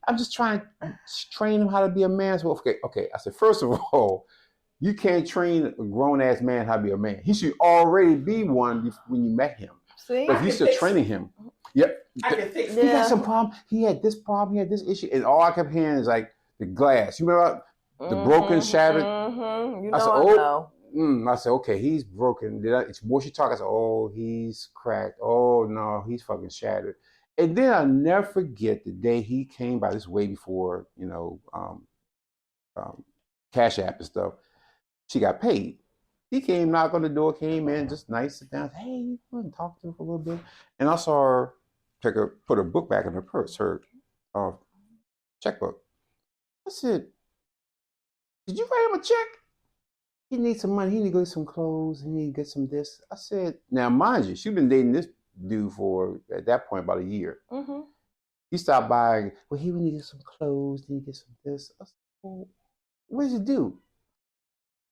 A: I'm just trying to train him how to be a man. So okay. I said, first of all, you can't train a grown-ass man how to be a man. He should already be one when you met him.
B: See?
A: But you're still training him. Yep.
C: I can fix
A: it. He got some problem. He had this problem. He had this issue. And all I kept hearing is like the glass. You remember the broken, shattered?
B: I said,
A: I said, okay, he's broken. It's more she talk. I said, oh, he's cracked. Oh, no, he's fucking shattered. And then I'll never forget the day he came by. This way before, Cash App and stuff. She got paid. He came, knocked on the door, came in, just nice, sit down. Hey, you want to talk to him for a little bit? And I saw her put her book back in her purse, her checkbook. I said, did you write him a check? He needs some money. He need to go get some clothes. He need to get some this. I said, now, mind you, she's been dating this dude for, at that point, about a year. He stopped by. Well, he would need to get some clothes. He need to get some this. I said, well, what does he do?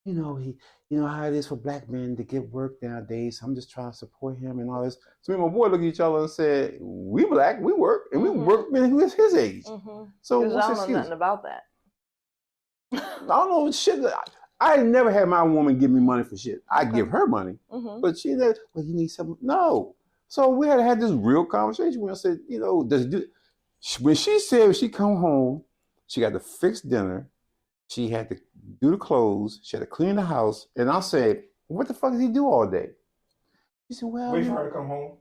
A: He, how it is for black men to get work nowadays. So I'm just trying to support him and all this. So me and my boy looked at each other and said, we black, we work, and we work men who is his age. So what's
B: I
A: his
B: don't know nothing about that.
A: I don't know shit. I never had my woman give me money for shit. I give her money, but she said, well, you need something. No. So we had to have this real conversation where I said, does it do? When she said she come home, she got to fix dinner. She had to do the clothes. She had to clean the house. And I said, what the fuck does he do all day? She said, well,
C: wait for her to come home.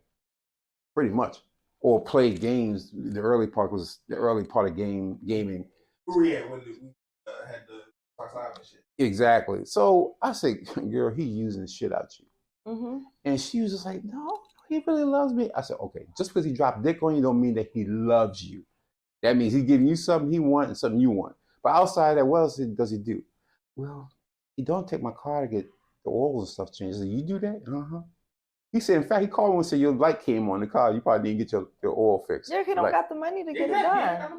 A: Pretty much. Or play games. The early part of gaming.
C: Who were you at when we had the Fox Live and shit?
A: Exactly. So I said, girl, he using the shit out you. And she was just like, no, he really loves me. I said, okay, just because he dropped dick on you don't mean that he loves you. That means he's giving you something he wants and something you want. But outside that, what else does he do? Well, he don't take my car to get the oils and stuff changed. I said, you do that? He said, in fact, he called me and said, your light came on the car. You probably didn't get your oil fixed.
B: Yeah, he don't got the money to get it done.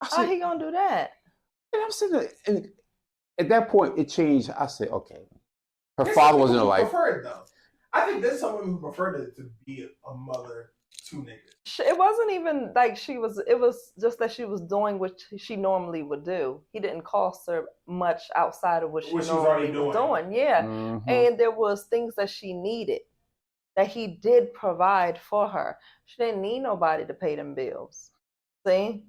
B: How he gonna do that?
A: And I'm sitting there, and at that point, it changed. I said, okay. Her father was in her life.
C: Prefer it, though. I think there's some women who prefer to be a mother to niggas.
B: It wasn't even like it was just that she was doing what she normally would do. He didn't cost her much outside of what she normally was doing. Yeah. Mm-hmm. And there was things that she needed that he did provide for her. She didn't need nobody to pay them bills. See?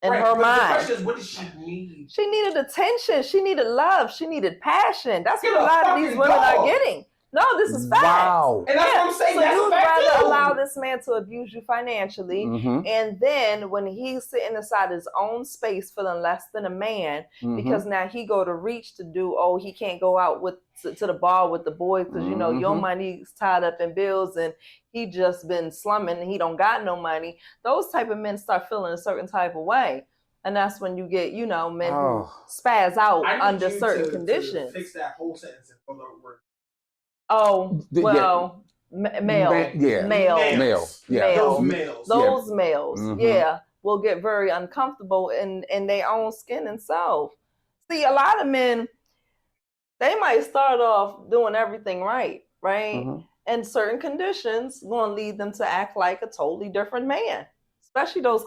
B: In her mind.
C: The question is, what did she need?
B: She needed attention. She needed love. She needed passion. That's what a lot of these women are getting. No, this is fact.
A: Wow.
C: And that's what I'm saying.
B: So you'd rather allow this man to abuse you financially, and then when he's sitting inside his own space feeling less than a man, because now he go to reach to do, he can't go out to the bar with the boys because you know your money's tied up in bills and he just been slumming and he don't got no money. Those type of men start feeling a certain type of way. And that's when you get, men who spaz out under certain conditions.
C: To fix that whole sentence in other words.
B: Oh, well, male.
A: Yeah. Those
B: males, will get very uncomfortable in their own skin and self. See, a lot of men, they might start off doing everything right? And certain conditions going to lead them to act like a totally different man, especially those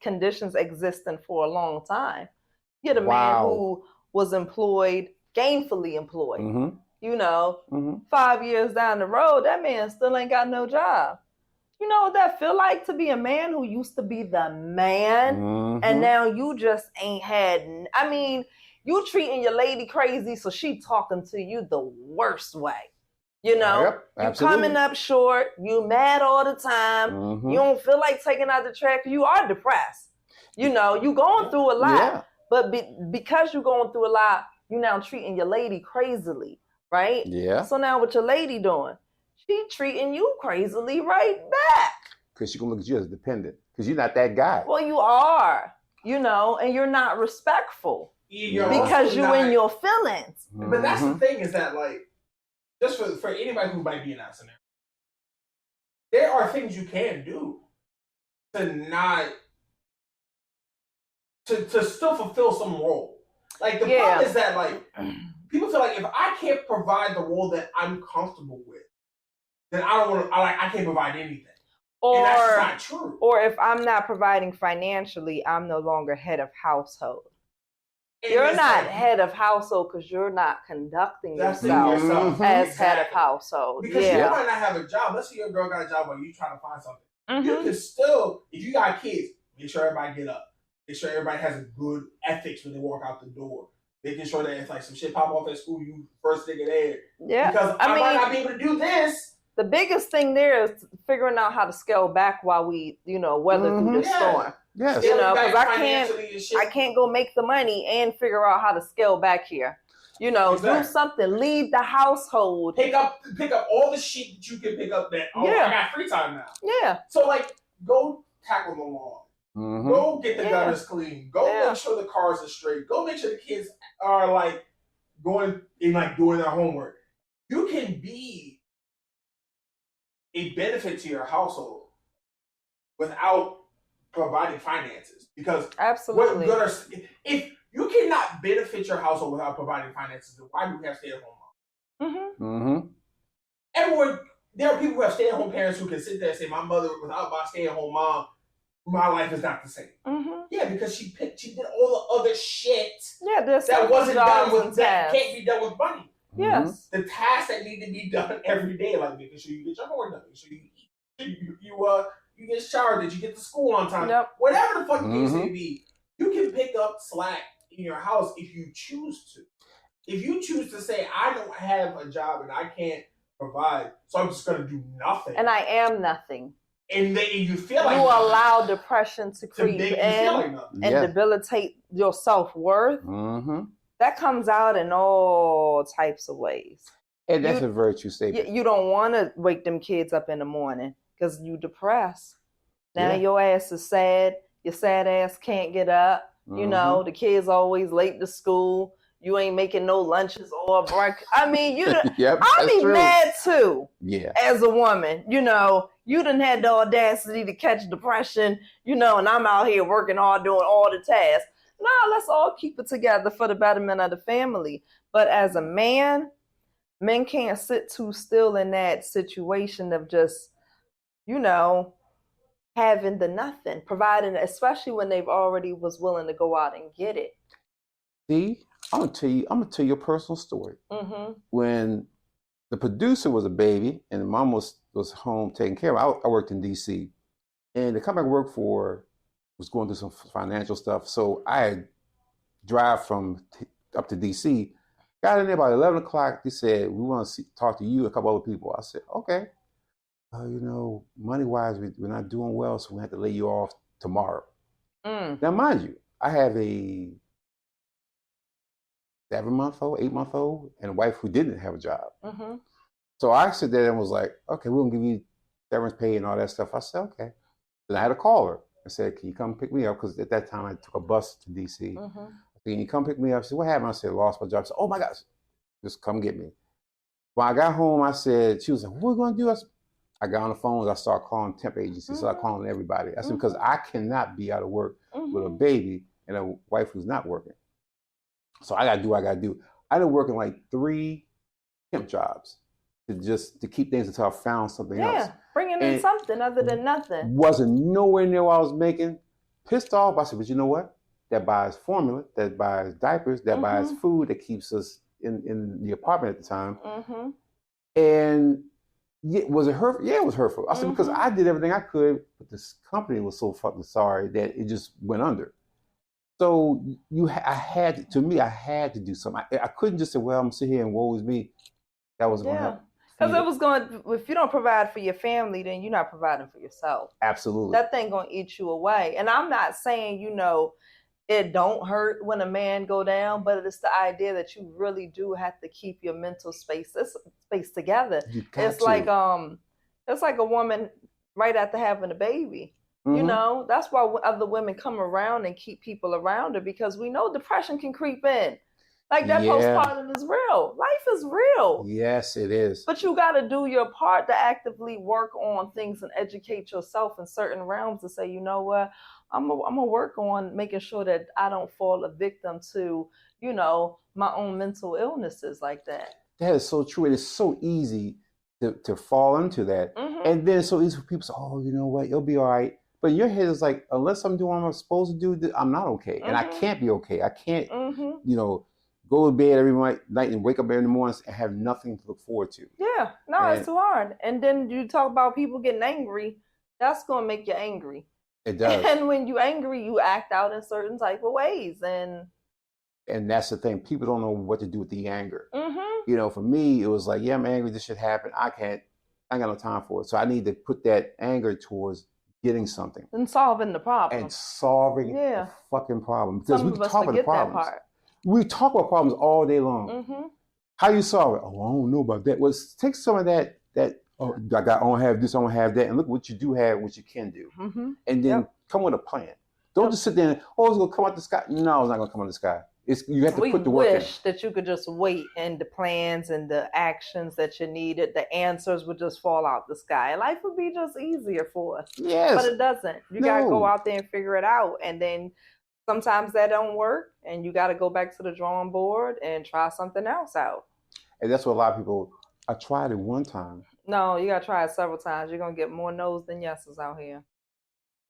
B: conditions existing for a long time. You get a man who was employed, gainfully employed. 5 years down the road, that man still ain't got no job. You know what that feel like to be a man who used to be the man, and now you just ain't had. I mean, you treating your lady crazy, so she talking to you the worst way. You coming up short. You mad all the time. You don't feel like taking out the trash. You are depressed. You going through a lot, but because you're going through a lot, you now treating your lady crazily. Right?
A: Yeah.
B: So now what your lady doing? She treating you crazily right back.
A: Because she gonna look at you as dependent. Because you're not that guy.
B: Well, you are, and you're not respectful. Because you're in your feelings.
C: But that's the thing is that, like, just for anybody who might be in that scenario, there are things you can do to still fulfill some role. Like, the problem is that, like, people feel like if I can't provide the role that I'm comfortable with, then I can't provide anything. And that's just not true.
B: Or if I'm not providing financially, I'm no longer head of household. And you're not head of household because you're not conducting yourself as head of household.
C: Because you might not have a job. Let's say your girl got a job while you trying to find something. You can still, if you got kids, make sure everybody get up. Make sure everybody has a good ethics when they walk out the door. Making sure that if like some shit pop off at school, you first nigga there.
B: Yeah.
C: Because I might not be able to do this.
B: The biggest thing there is figuring out how to scale back while we, weather through the storm.
A: Yes.
B: Because I can't go make the money and figure out how to scale back here. Do something. Leave the household.
C: Pick up all the shit that you can pick up that I got free time now.
B: Yeah.
C: So like go tackle the lawn. Go get the gutters clean. Go make sure the cars are straight. Go make sure the kids are like going and like doing their homework. You can be a benefit to your household without providing finances. Because
B: absolutely,
C: if you cannot benefit your household without providing finances, then why do we have stay-at-home moms? Everyone, there are people who have stay-at-home parents who can sit there and say, "My mother, without my stay-at-home mom, my life is not the same." Yeah, because she did all the other shit that wasn't done with that can't be done with money.
B: Yes.
C: The tasks that need to be done every day, like making sure you get your homework done, making sure you eat, you get showered, that you get to school on time.
B: Yep.
C: Whatever the fuck the case may be, you can pick up slack in your house if you choose to. If you choose to say, I don't have a job and I can't provide, so I'm just gonna do nothing.
B: And I am nothing.
C: And then you feel like
B: you allow depression to creep in and debilitate your self-worth. That comes out in all types of ways.
A: And that's a very true statement.
B: You don't want to wake them kids up in the morning because you depressed. Now your ass is sad. Your sad ass can't get up. The kids always late to school. You ain't making no lunches or breakfast. I mean, I'll be mad too.
A: Yeah.
B: As a woman, you done had the audacity to catch depression, and I'm out here working hard doing all the tasks. No, let's all keep it together for the betterment of the family. But as a man, men can't sit too still in that situation of just, you know, having the nothing, providing, especially when they've already was willing to go out and get it.
A: See, I'm gonna tell you a personal story.
B: Mm-hmm.
A: When the producer was a baby and the mom was home taking care of it, I worked in DC. And the company I worked for was going through some financial stuff. So I had drive up to DC. Got in there about 11 o'clock. They said, we want to talk to you and a couple other people. I said, okay. Money-wise, we're not doing well, so we have to lay you off tomorrow. Now, mind you, I have a 7-month-old, 8-month-old, and a wife who didn't have a job.
B: Mm-hmm.
A: So I sit there and was like, okay, we're going to give you severance pay and all that stuff. I said, okay. Then I had to call her. I said, can you come pick me up? Because at that time, I took a bus to D.C.
B: Mm-hmm.
A: Can you come pick me up? She said, what happened? I said, lost my job. She said, oh, my gosh, just come get me. When I got home, I said, she was like, what are we going to do? I got on the phone. I started calling temp agencies. Mm-hmm. Started calling everybody. I said, because I cannot be out of work with a baby and a wife who's not working. So I got to do what I got to do. I been working like 3 temp jobs to keep things until I found something else.
B: Yeah, bringing in something other than nothing.
A: Wasn't nowhere near what I was making. Pissed off. I said, but you know what? That buys formula, that buys diapers, that buys food, that keeps us in the apartment at the time. Mm-hmm. And was it hurtful? Yeah, it was hurtful. I said, because I did everything I could, but this company was so fucking sorry that it just went under. So I had to do something. I couldn't just say, well, I'm sitting here and woe is me. That wasn't going to help.
B: Because if you don't provide for your family, then you're not providing for yourself.
A: Absolutely.
B: That thing going to eat you away. And I'm not saying, it don't hurt when a man go down, but it's the idea that you really do have to keep your mental space together. It's like a woman right after having a baby. Mm-hmm. That's why other women come around and keep people around her, because we know depression can creep in. Like that postpartum is real. Life is real.
A: Yes, it is.
B: But you got to do your part to actively work on things and educate yourself in certain realms to say, you know what, I'm gonna work on making sure that I don't fall a victim to, my own mental illnesses like that.
A: That is so true. It is so easy to fall into that. Mm-hmm. And then it's so easy for people to say, oh, you know what, you'll be all right. But in your head is like, unless I'm doing what I'm supposed to do, I'm not okay. And I can't be okay. I can't, go to bed every night and wake up in the morning and have nothing to look forward to.
B: Yeah, it's too hard. And then you talk about people getting angry. That's going to make you angry.
A: It does.
B: And when you're angry, you act out in certain type of ways. And
A: that's the thing. People don't know what to do with the anger. Mm-hmm. For me, it was like, yeah, I'm angry. This shit happened. I ain't got no time for it. So I need to put that anger towards getting something.
B: And solving the problem.
A: And solving the fucking problem. Because we can talk about the problems.
B: That part.
A: We talk about problems all day long. Mm-hmm. How you solve it? Oh, I don't know about that. Well, take some of that, I don't have this, I don't have that, and look what you do have, what you can do. Mm-hmm. And then come with a plan. Don't just sit there and, it's going to come out the sky. No, it's not going to come out the sky. You have to put the work in. We wish
B: that you could just wait, and the plans and the actions that you needed, the answers would just fall out the sky. Life would be just easier for us.
A: Yes.
B: But it doesn't. You got to go out there and figure it out. And then sometimes that don't work, and you got to go back to the drawing board and try something else out.
A: And that's what a lot of people, I tried it one time.
B: No, you got to try it several times. You're going to get more no's than yeses out here.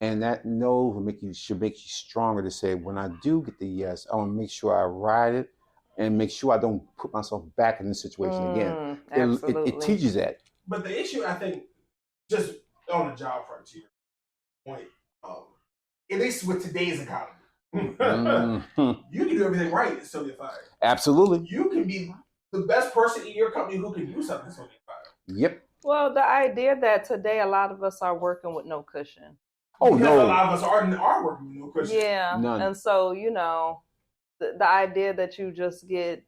A: And that no should make you stronger to say, when I do get the yes, I want to make sure I ride it and make sure I don't put myself back in this situation again.
B: Absolutely.
A: It teaches that.
C: But the issue, I think, just on the job front to your point, at least with today's economy, you can do everything right and still get fired.
A: Absolutely.
C: You can be the best person in your company who can do something and still get fired.
A: Yep.
B: Well, the idea that today a lot of us are working with no cushion.
A: Oh,
C: because
A: no.
C: a lot of us are working with no cushion.
B: Yeah.
A: None.
B: And so, the idea that you just get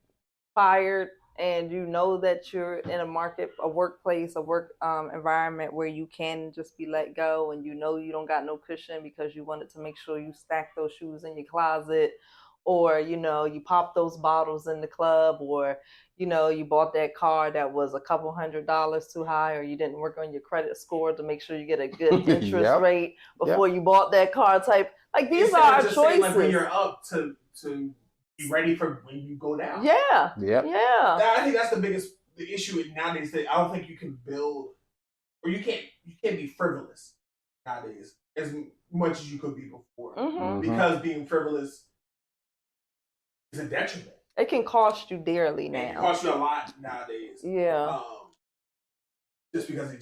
B: fired and that you're in a workplace, a work environment where you can just be let go, and you don't got no cushion because you wanted to make sure you stack those shoes in your closet, or, you pop those bottles in the club, or, you bought that car that was a couple $100 too high, or you didn't work on your credit score to make sure you get a good interest rate before you bought that car type. Like, these are our choices.
C: Saying, like, when you're up to be ready for when you go down.
B: Yeah.
A: Yep.
B: Yeah.
C: I think that's the biggest the issue nowadays that I don't think you can build, or you can't be frivolous nowadays as much as you could be before, because being frivolous is a detriment.
B: It can cost you dearly now.
C: It can cost you a lot nowadays.
B: Yeah.
C: Just because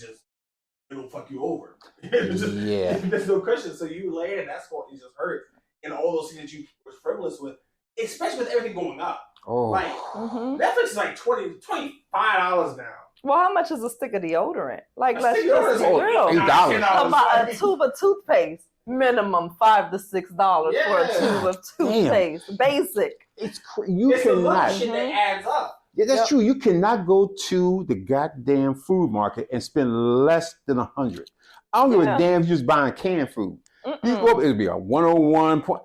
C: it'll fuck you over. There's no question. So you lay in that spot, you just hurt. And all those things that you were frivolous with, especially with everything going up.
A: Oh.
C: Like, Netflix is like $25 now.
B: Well, how much is a stick of deodorant? Like, let's just
C: $8.
B: be real. About a
C: $8.
B: tube of toothpaste, minimum $5 to $6 for a tube of toothpaste. Basic.
A: It's
C: the little shit that adds up.
A: Yeah, that's true. You cannot go to the goddamn food market and spend less than $100. I don't give a damn if you're just buying canned food. You go up, it'll be a 101 point.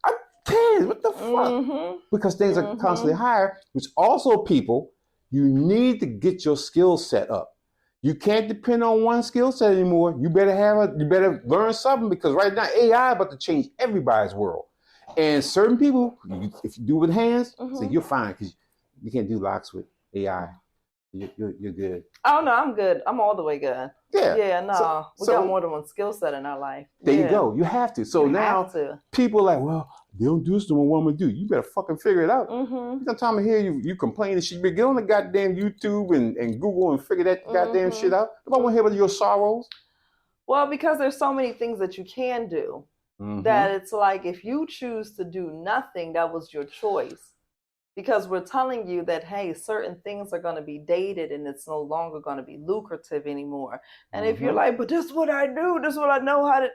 A: I'm 10. What the fuck? Because things are constantly higher, which also people, you need to get your skill set up. You can't depend on one skill set anymore. You better learn something, because right now AI about to change everybody's world. And certain people, if you do it with hands, so you're fine, because you can't do locks with AI. You're good.
B: Oh no, I'm good. I'm all the way good.
A: Yeah.
B: Yeah, no. We got more than one skill set in our life.
A: There you go. You have to. So now people are like, well, they don't do this no more. What am I gonna do? You better fucking figure it out. Sometimes I hear you complain and shit. But get on the goddamn YouTube and Google and figure that goddamn shit out. If I want to hear about your sorrows.
B: Well, because there's so many things that you can do that it's like, if you choose to do nothing, that was your choice. Because we're telling you that, hey, certain things are going to be dated and it's no longer going to be lucrative anymore. And if you're like, but this is what I do, this is what I know how to.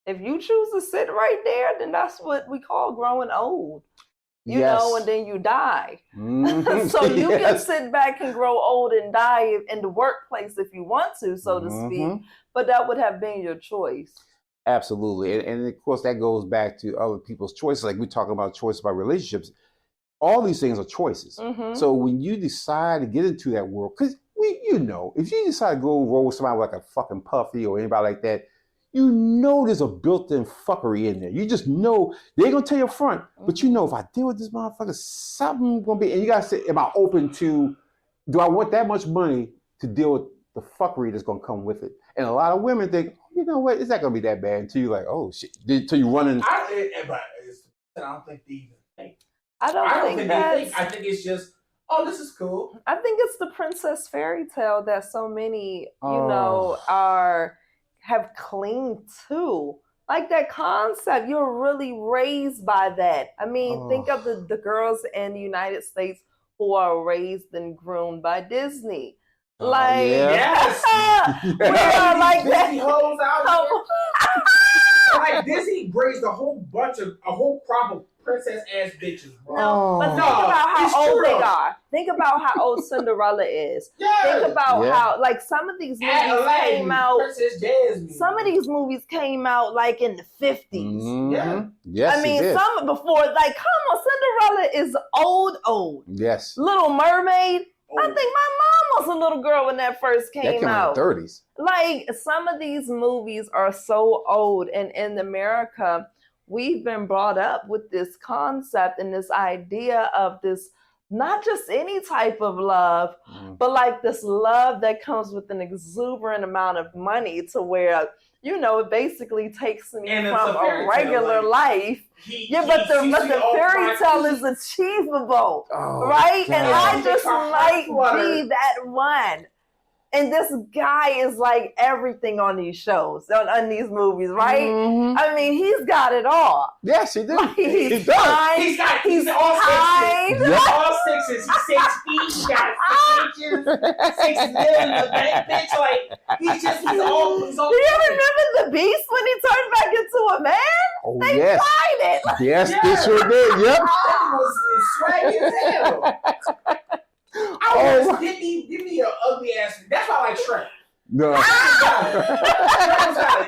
B: If you choose to sit right there, then that's what we call growing old. You know, and then you die. So you can sit back and grow old and die in the workplace if you want to, so to speak. But that would have been your choice.
A: Absolutely. And of course, that goes back to other people's choices. Like we're talking about choices about relationships. All these things are choices. So when you decide to get into that world, because if you decide to go roll with somebody like a fucking Puffy or anybody like that, you know there's a built-in fuckery in there. You just know they ain't gonna tell you up front, but you know if I deal with this motherfucker, something gonna be. And you gotta say, am I open to? Do I want that much money to deal with the fuckery that's gonna come with it? And a lot of women think, you know what, it's not gonna be that bad until you're like, oh shit, until you run in.
C: I don't think they even think.
B: I don't think
C: they think. I think it's just, oh, this is cool.
B: I think it's the princess fairy tale that so many, have clinged to. Like that concept, you're really raised by that. I mean, think of the girls in the United States who are raised and groomed by Disney. Like,
C: yes.
B: We are like that.
C: Disney hoes out here. Like Disney raised a whole crop of princess ass bitches, bro.
B: No, but think about how old they are. Think about how old Cinderella is. Think about how, like, some of these movies came out.
C: Princess Jasmine.
B: Some of these movies came out like in the 50s.
C: Yeah.
A: Yes,
B: I mean, some before, like, come on, Cinderella is old.
A: Yes.
B: Little Mermaid. I think my mom was a little girl when that first came out.
A: That came out in the 30s.
B: Like, some of these movies are so old, and in America, we've been brought up with this concept and this idea of this, not just any type of love, but like this love that comes with an exuberant amount of money, to where, it basically takes me from a regular life. But the fairy tale is achievable, right? God. And I just might be that one. And this guy is like everything on these shows, on these movies, right? I mean, he's got it all.
A: Yes, he does.
B: Like, he's
C: fine. He's all
B: kind.
C: All sixes. He's 6 feet. He got 6 inches. 6 million in the bank, bitch. Like, he's all. Do
B: you remember the Beast when he turned back into a man?
A: Oh,
B: they tried it.
A: Yes, they sure did. Yep.
C: That was swaggy as hell. Give me an ugly ass. That's why I like Shrek.
A: No.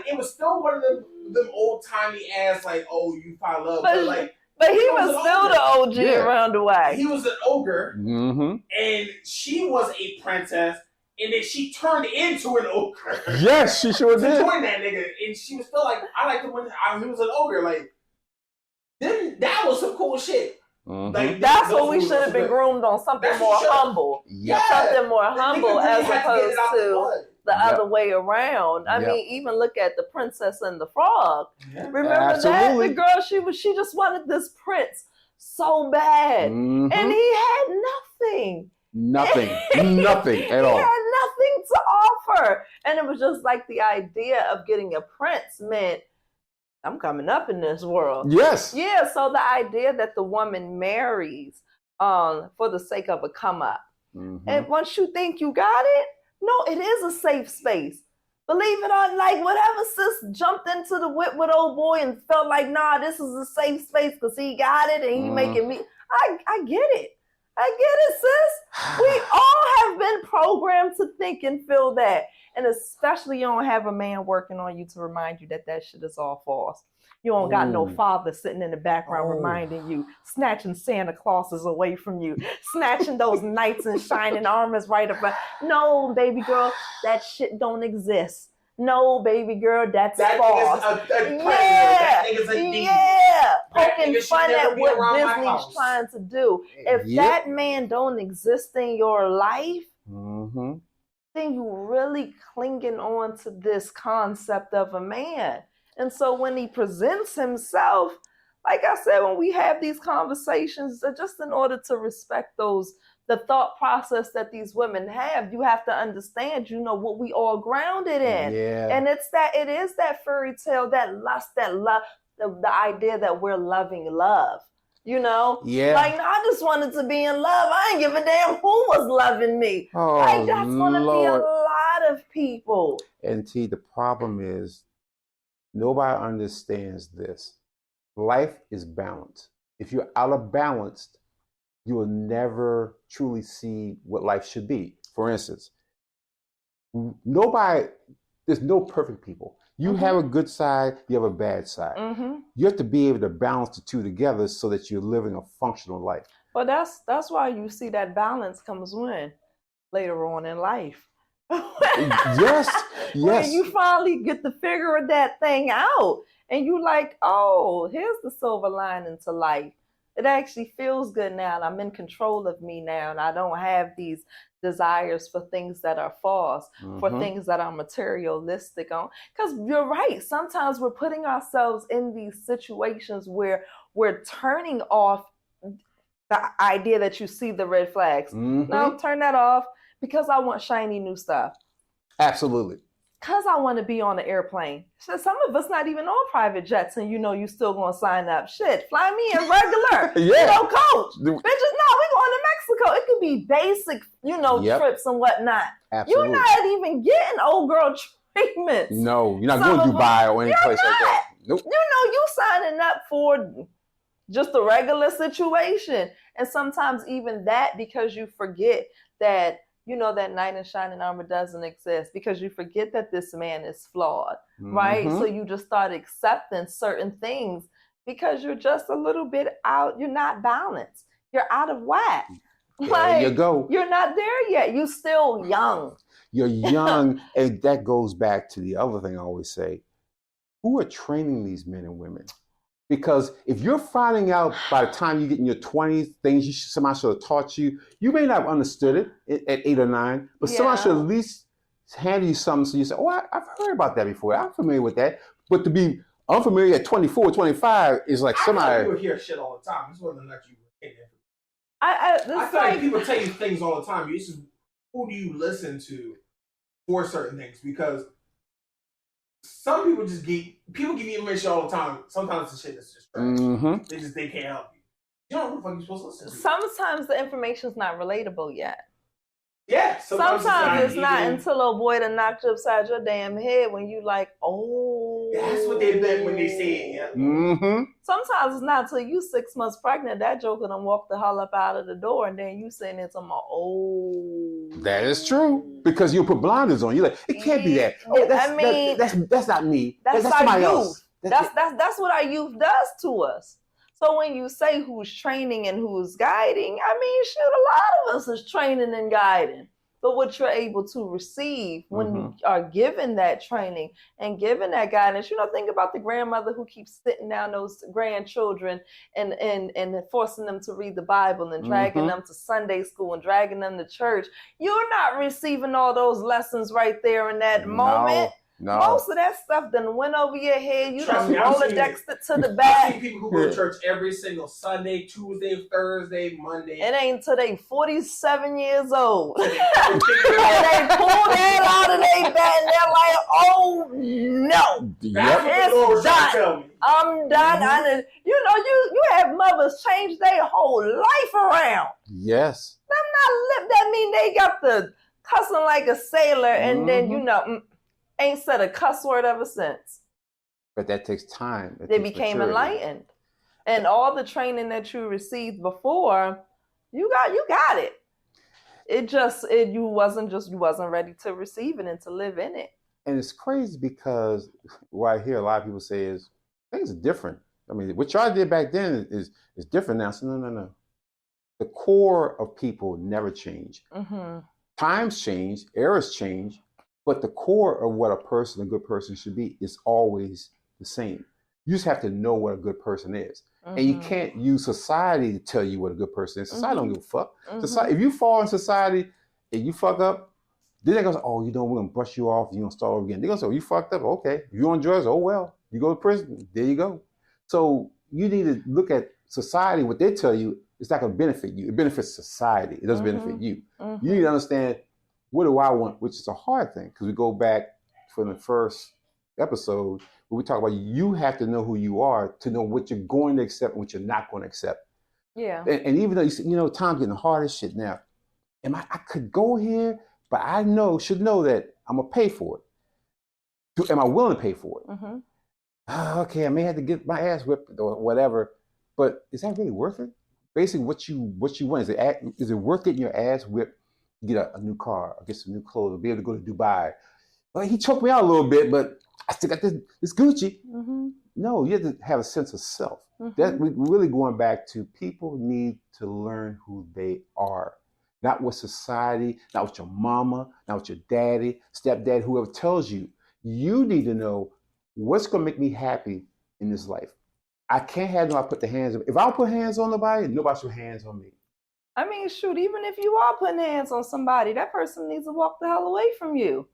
C: It was still one of them old timey ass, like, oh, you find love,
B: but he was still the OG around the way.
C: He was an ogre, and she was a princess, and then she turned into an ogre.
A: Yes, she sure did.
C: To join that nigga, and she was still like, I like the when he was an ogre. Like, then that was some cool shit. Like,
B: That's
C: those
B: what we
C: rules
B: should have
C: are
B: been
C: good.
B: groomed on, something
C: That's
B: more
C: what you should-
B: humble.
A: Yeah.
B: Something more
C: Nigga
B: humble
C: really
B: as
C: had to get it
B: opposed
C: out the
B: to
C: mud.
B: the
A: Yep.
B: other way around. I
A: Yep.
B: mean, even look at the Princess and the Frog.
C: Yeah.
B: Remember
A: Absolutely.
B: that? The girl, she just wanted this prince so bad.
A: Mhm.
B: And he had nothing.
A: Nothing at all.
B: He had nothing to offer. And it was just like the idea of getting a prince meant, I'm coming up in this world.
A: Yes.
B: Yeah, so the idea that the woman marries for the sake of a come up.
A: Mm-hmm.
B: And once you think you got it, no, it is a safe space. Believe it or not, like whatever sis jumped into the whip with old boy and felt like, nah, this is a safe space because he got it and he making me. I get it. I get it, sis. We all have been programmed to think and feel that. And especially you don't have a man working on you to remind you that that shit is all false. You don't got no father sitting in the background reminding you, snatching Santa Clauses away from you, snatching those knights in shining armors right up. No, baby girl, that shit don't exist. No, baby girl, that's false. Poking fun at what Disney's trying to do. If that man don't exist in your life, then you really clinging on to this concept of a man. And so when he presents himself, like I said, when we have these conversations, just in order to respect the thought process that these women have, you have to understand, what we all grounded in.
A: Yeah.
B: And it is that fairy tale, that lust, that love, the idea that we're loving love.
A: Yeah.
B: Like, I just wanted to be in love. I ain't give a damn who was loving me.
A: Oh,
B: like, that's going to be a
A: Lord.
B: lot of people.
A: And T, the problem is nobody understands this. Life is balanced. If you're out of balance, you will never truly see what life should be. For instance, there's no perfect people. You have a good side, you have a bad side. You have to be able to balance the two together so that you're living a functional life.
B: But that's why you see that balance comes when? Later on in life.
A: Yes.
B: When you finally get to figure that thing out and you like, oh, here's the silver lining to life. It actually feels good now and I'm in control of me now and I don't have these desires for things that are false, for things that are materialistic on. Because you're right, sometimes we're putting ourselves in these situations where we're turning off the idea that you see the red flags. No, turn that off because I want shiny new stuff.
A: Absolutely.
B: Because I want to be on an airplane. So some of us not even on private jets and you still going to sign up. Shit, fly me in regular. Coach. Bitches, no, we going to Mexico. It could be basic, trips and whatnot.
A: Absolutely.
B: You're not even getting old girl treatments.
A: No, you're not going to Dubai or any place like that. Nope.
B: You signing up for just a regular situation. And sometimes even that, because you forget that that knight in shining armor doesn't exist, because you forget that this man is flawed, right? So you just start accepting certain things because you're just a little bit out. You're not balanced. You're out of whack.
A: There you go.
B: You're not there yet. You're still young.
A: You're young. And that goes back to the other thing I always say. Who are training these men and women? Because if you're finding out by the time you get in your 20s, things somebody should have taught you, you may not have understood it at 8 or 9, but somebody should at least hand you something so you say, oh, I've heard about that before. I'm familiar with that. But to be unfamiliar at 24, 25 is like somebody...
C: People hear shit all the time. This wasn't like you were hitting it.
B: I
C: feel like people tell you things all the time. It's just, who do you listen to for certain things? Because some people give you information all the time. Sometimes the shit is just trash. They can't help you. You don't know what the fuck you're supposed to listen to.
B: Sometimes the information's not relatable yet.
C: Yeah.
B: Sometimes it's not until a boy that knocked you upside your damn head when you like, oh.
C: That's what they meant when they say it, yeah.
B: Sometimes it's not until you 6 months pregnant, that joker done walked the hell up out of the door and then you sitting there talking about, oh.
A: That is true. Because you put blinders on. You're like, it can't be that. Oh, that's not me. That's somebody else.
B: That's what our youth does to us. So when you say who's training and who's guiding, I mean, shit, a lot of us is training and guiding. but what you're able to receive when
A: Mm-hmm.
B: you are given that training and given that guidance. Think about the grandmother who keeps sitting down those grandchildren and forcing them to read the Bible and dragging
A: Mm-hmm.
B: them to Sunday school and dragging them to church. You're not receiving all those lessons right there in that moment.
A: No.
B: Most of that stuff done went over your head. You
C: Trust
B: done
C: me, I've
B: Rolodexed it to the
C: I've
B: back.
C: seen people who go to church every single Sunday, Tuesday, Thursday, Monday.
B: It ain't until they 47 years old. And they pull that out of their back and they're like, oh no. It's done. I'm done.
A: Mm-hmm.
B: You have mothers change their whole life around.
A: Yes.
B: That mean they got the cussing like a sailor and
A: Mm-hmm.
B: then, ain't said a cuss word ever since.
A: But that takes time.
B: They became enlightened. And all the training that you received before, you got it. You wasn't ready to receive it and to live in it.
A: And it's crazy because what I hear a lot of people say is things are different. I mean, what y'all did back then is different now. So no. The core of people never change.
B: Mm-hmm.
A: Times change, eras change, but the core of what a good person should be is always the same. You just have to know what a good person is.
B: Mm-hmm.
A: And you can't use society to tell you what a good person is. Society don't give a fuck.
B: Mm-hmm.
A: Society, if you fall in society and you fuck up, then they go, oh, we're going to brush you off. You're going to start over again. They're going to say, oh, you fucked up. Okay. If you're on drugs, oh, well. You go to prison. There you go. So you need to look at society. What they tell you, it's not going to benefit you. It benefits society. It doesn't benefit you.
B: Mm-hmm.
A: You need to understand, what do I want? Which is a hard thing, because we go back from the first episode where we talk about you have to know who you are to know what you're going to accept and what you're not going to accept.
B: Yeah.
A: And even though time's getting hard as shit now, I could go here, but I should know that I'm going to pay for it. Am I willing to pay for it?
B: Mm-hmm.
A: Okay, I may have to get my ass whipped or whatever, but is that really worth it? Basically, what you want, is it worth getting your ass whipped, get a new car, or get some new clothes, or be able to go to Dubai? Well, he choked me out a little bit, but I still got this Gucci.
B: Mm-hmm.
A: No, you have to have a sense of self.
B: Mm-hmm.
A: That we're really going back to, people need to learn who they are. Not what society, not what your mama, not what your daddy, stepdad, whoever tells you. You need to know what's going to make me happy in this life. I can't have nobody put the hands on me. If I don't put hands on nobody, nobody should put hands on me.
B: I mean, shoot, even if you are putting hands on somebody, that person needs to walk the hell away from you.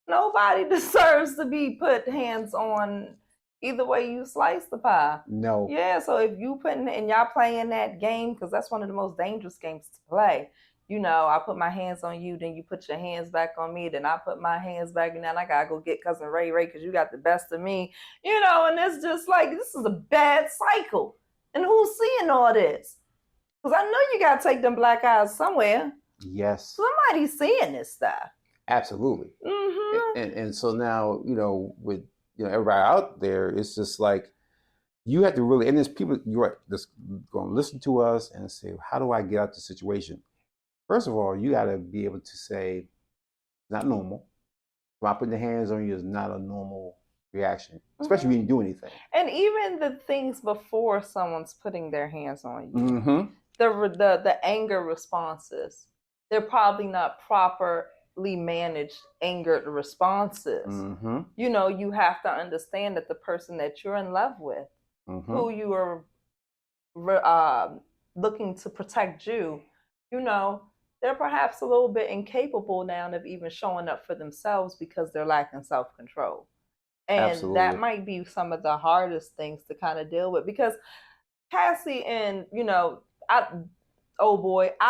B: Nobody deserves to be put hands on either way you slice the pie.
A: No.
B: Yeah, so if you and y'all playing that game, because that's one of the most dangerous games to play. I put my hands on you, then you put your hands back on me, then I put my hands back, and then I gotta go get cousin Ray because you got the best of me. And it's just like, this is a bad cycle. And who's seeing all this? Because I know you gotta take them black eyes somewhere.
A: Yes.
B: Somebody's seeing this stuff.
A: Absolutely.
B: Mm-hmm.
A: And so now, with everybody out there, it's just like, you have to really, and there's people you're just going to listen to us and say, how do I get out of the situation? First of all, you got to be able to say, it's not normal. If I put the hands on you, is not a normal reaction, especially when you didn't do anything.
B: And even the things before someone's putting their hands on you,
A: mm-hmm.
B: the anger responses, they're probably not properly managed anger responses.
A: Mm-hmm.
B: You have to understand that the person that you're in love with,
A: mm-hmm.
B: who you are looking to protect you, they're perhaps a little bit incapable now of even showing up for themselves because they're lacking self-control. And
A: Absolutely.
B: that might be some of the hardest things to kind of deal with, because Cassie and, I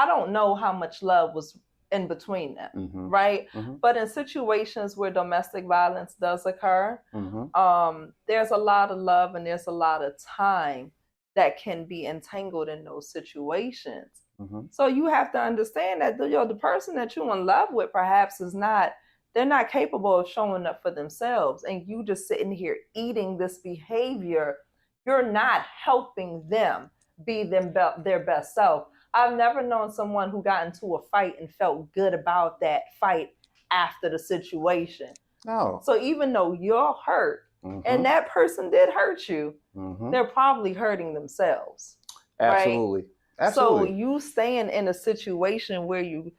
B: don't know how much love was in between them,
A: mm-hmm.
B: right?
A: Mm-hmm.
B: But in situations where domestic violence does occur,
A: mm-hmm.
B: There's a lot of love and there's a lot of time that can be entangled in those situations.
A: Mm-hmm.
B: So you have to understand that the person that you're in love with perhaps they're not capable of showing up for themselves, and you just sitting here eating this behavior. You're not helping them be their best self. I've never known someone who got into a fight and felt good about that fight after the situation.
A: No.
B: So even though you're hurt,
A: mm-hmm.
B: and that person did hurt you,
A: mm-hmm.
B: they're probably hurting themselves.
A: Absolutely.
B: Right?
A: Absolutely.
B: So you staying in a situation where you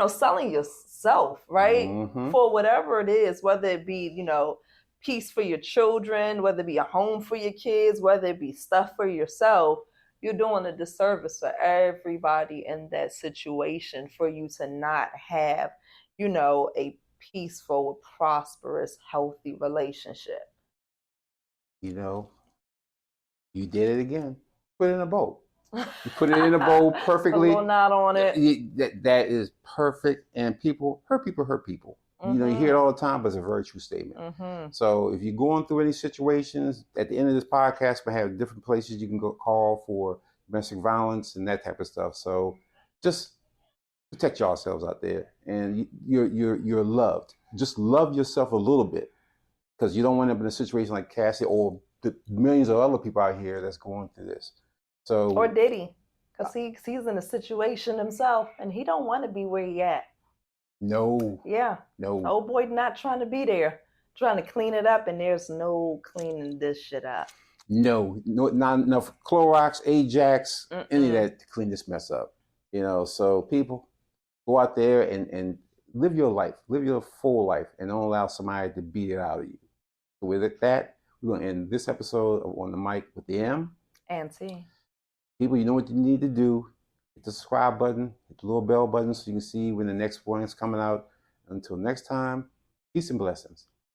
B: selling yourself, right?
A: Mm-hmm.
B: For whatever it is, whether it be, peace for your children, whether it be a home for your kids, whether it be stuff for yourself, you're doing a disservice for everybody in that situation for you to not have, a peaceful, prosperous, healthy relationship.
A: You did it again. Put it in a bowl. You put it in a bowl perfectly.
B: A little knot on it.
A: That is perfect. And hurt people.
B: Mm-hmm.
A: You hear it all the time, but it's a very true statement.
B: Mm-hmm.
A: So if you're going through any situations, at the end of this podcast, we have different places you can go call for domestic violence and that type of stuff. So just protect yourselves out there, and you're loved. Just love yourself a little bit, because you don't want to be in a situation like Cassie or the millions of other people out here that's going through this. So
B: or Diddy, because he's in a situation himself, and he don't want to be where he at.
A: No.
B: Yeah.
A: No.
B: Old boy not trying to be there, trying to clean it up, and there's no cleaning this shit up.
A: No, not enough Clorox, Ajax, any of that to clean this mess up. So people, go out there and live your life, live your full life, and don't allow somebody to beat it out of you. So with that, we're going to end this episode on the mic with the M
B: and T.
A: People, you know what you need to do. Hit the subscribe button, hit the little bell button so you can see when the next one is coming out. Until next time, peace and blessings.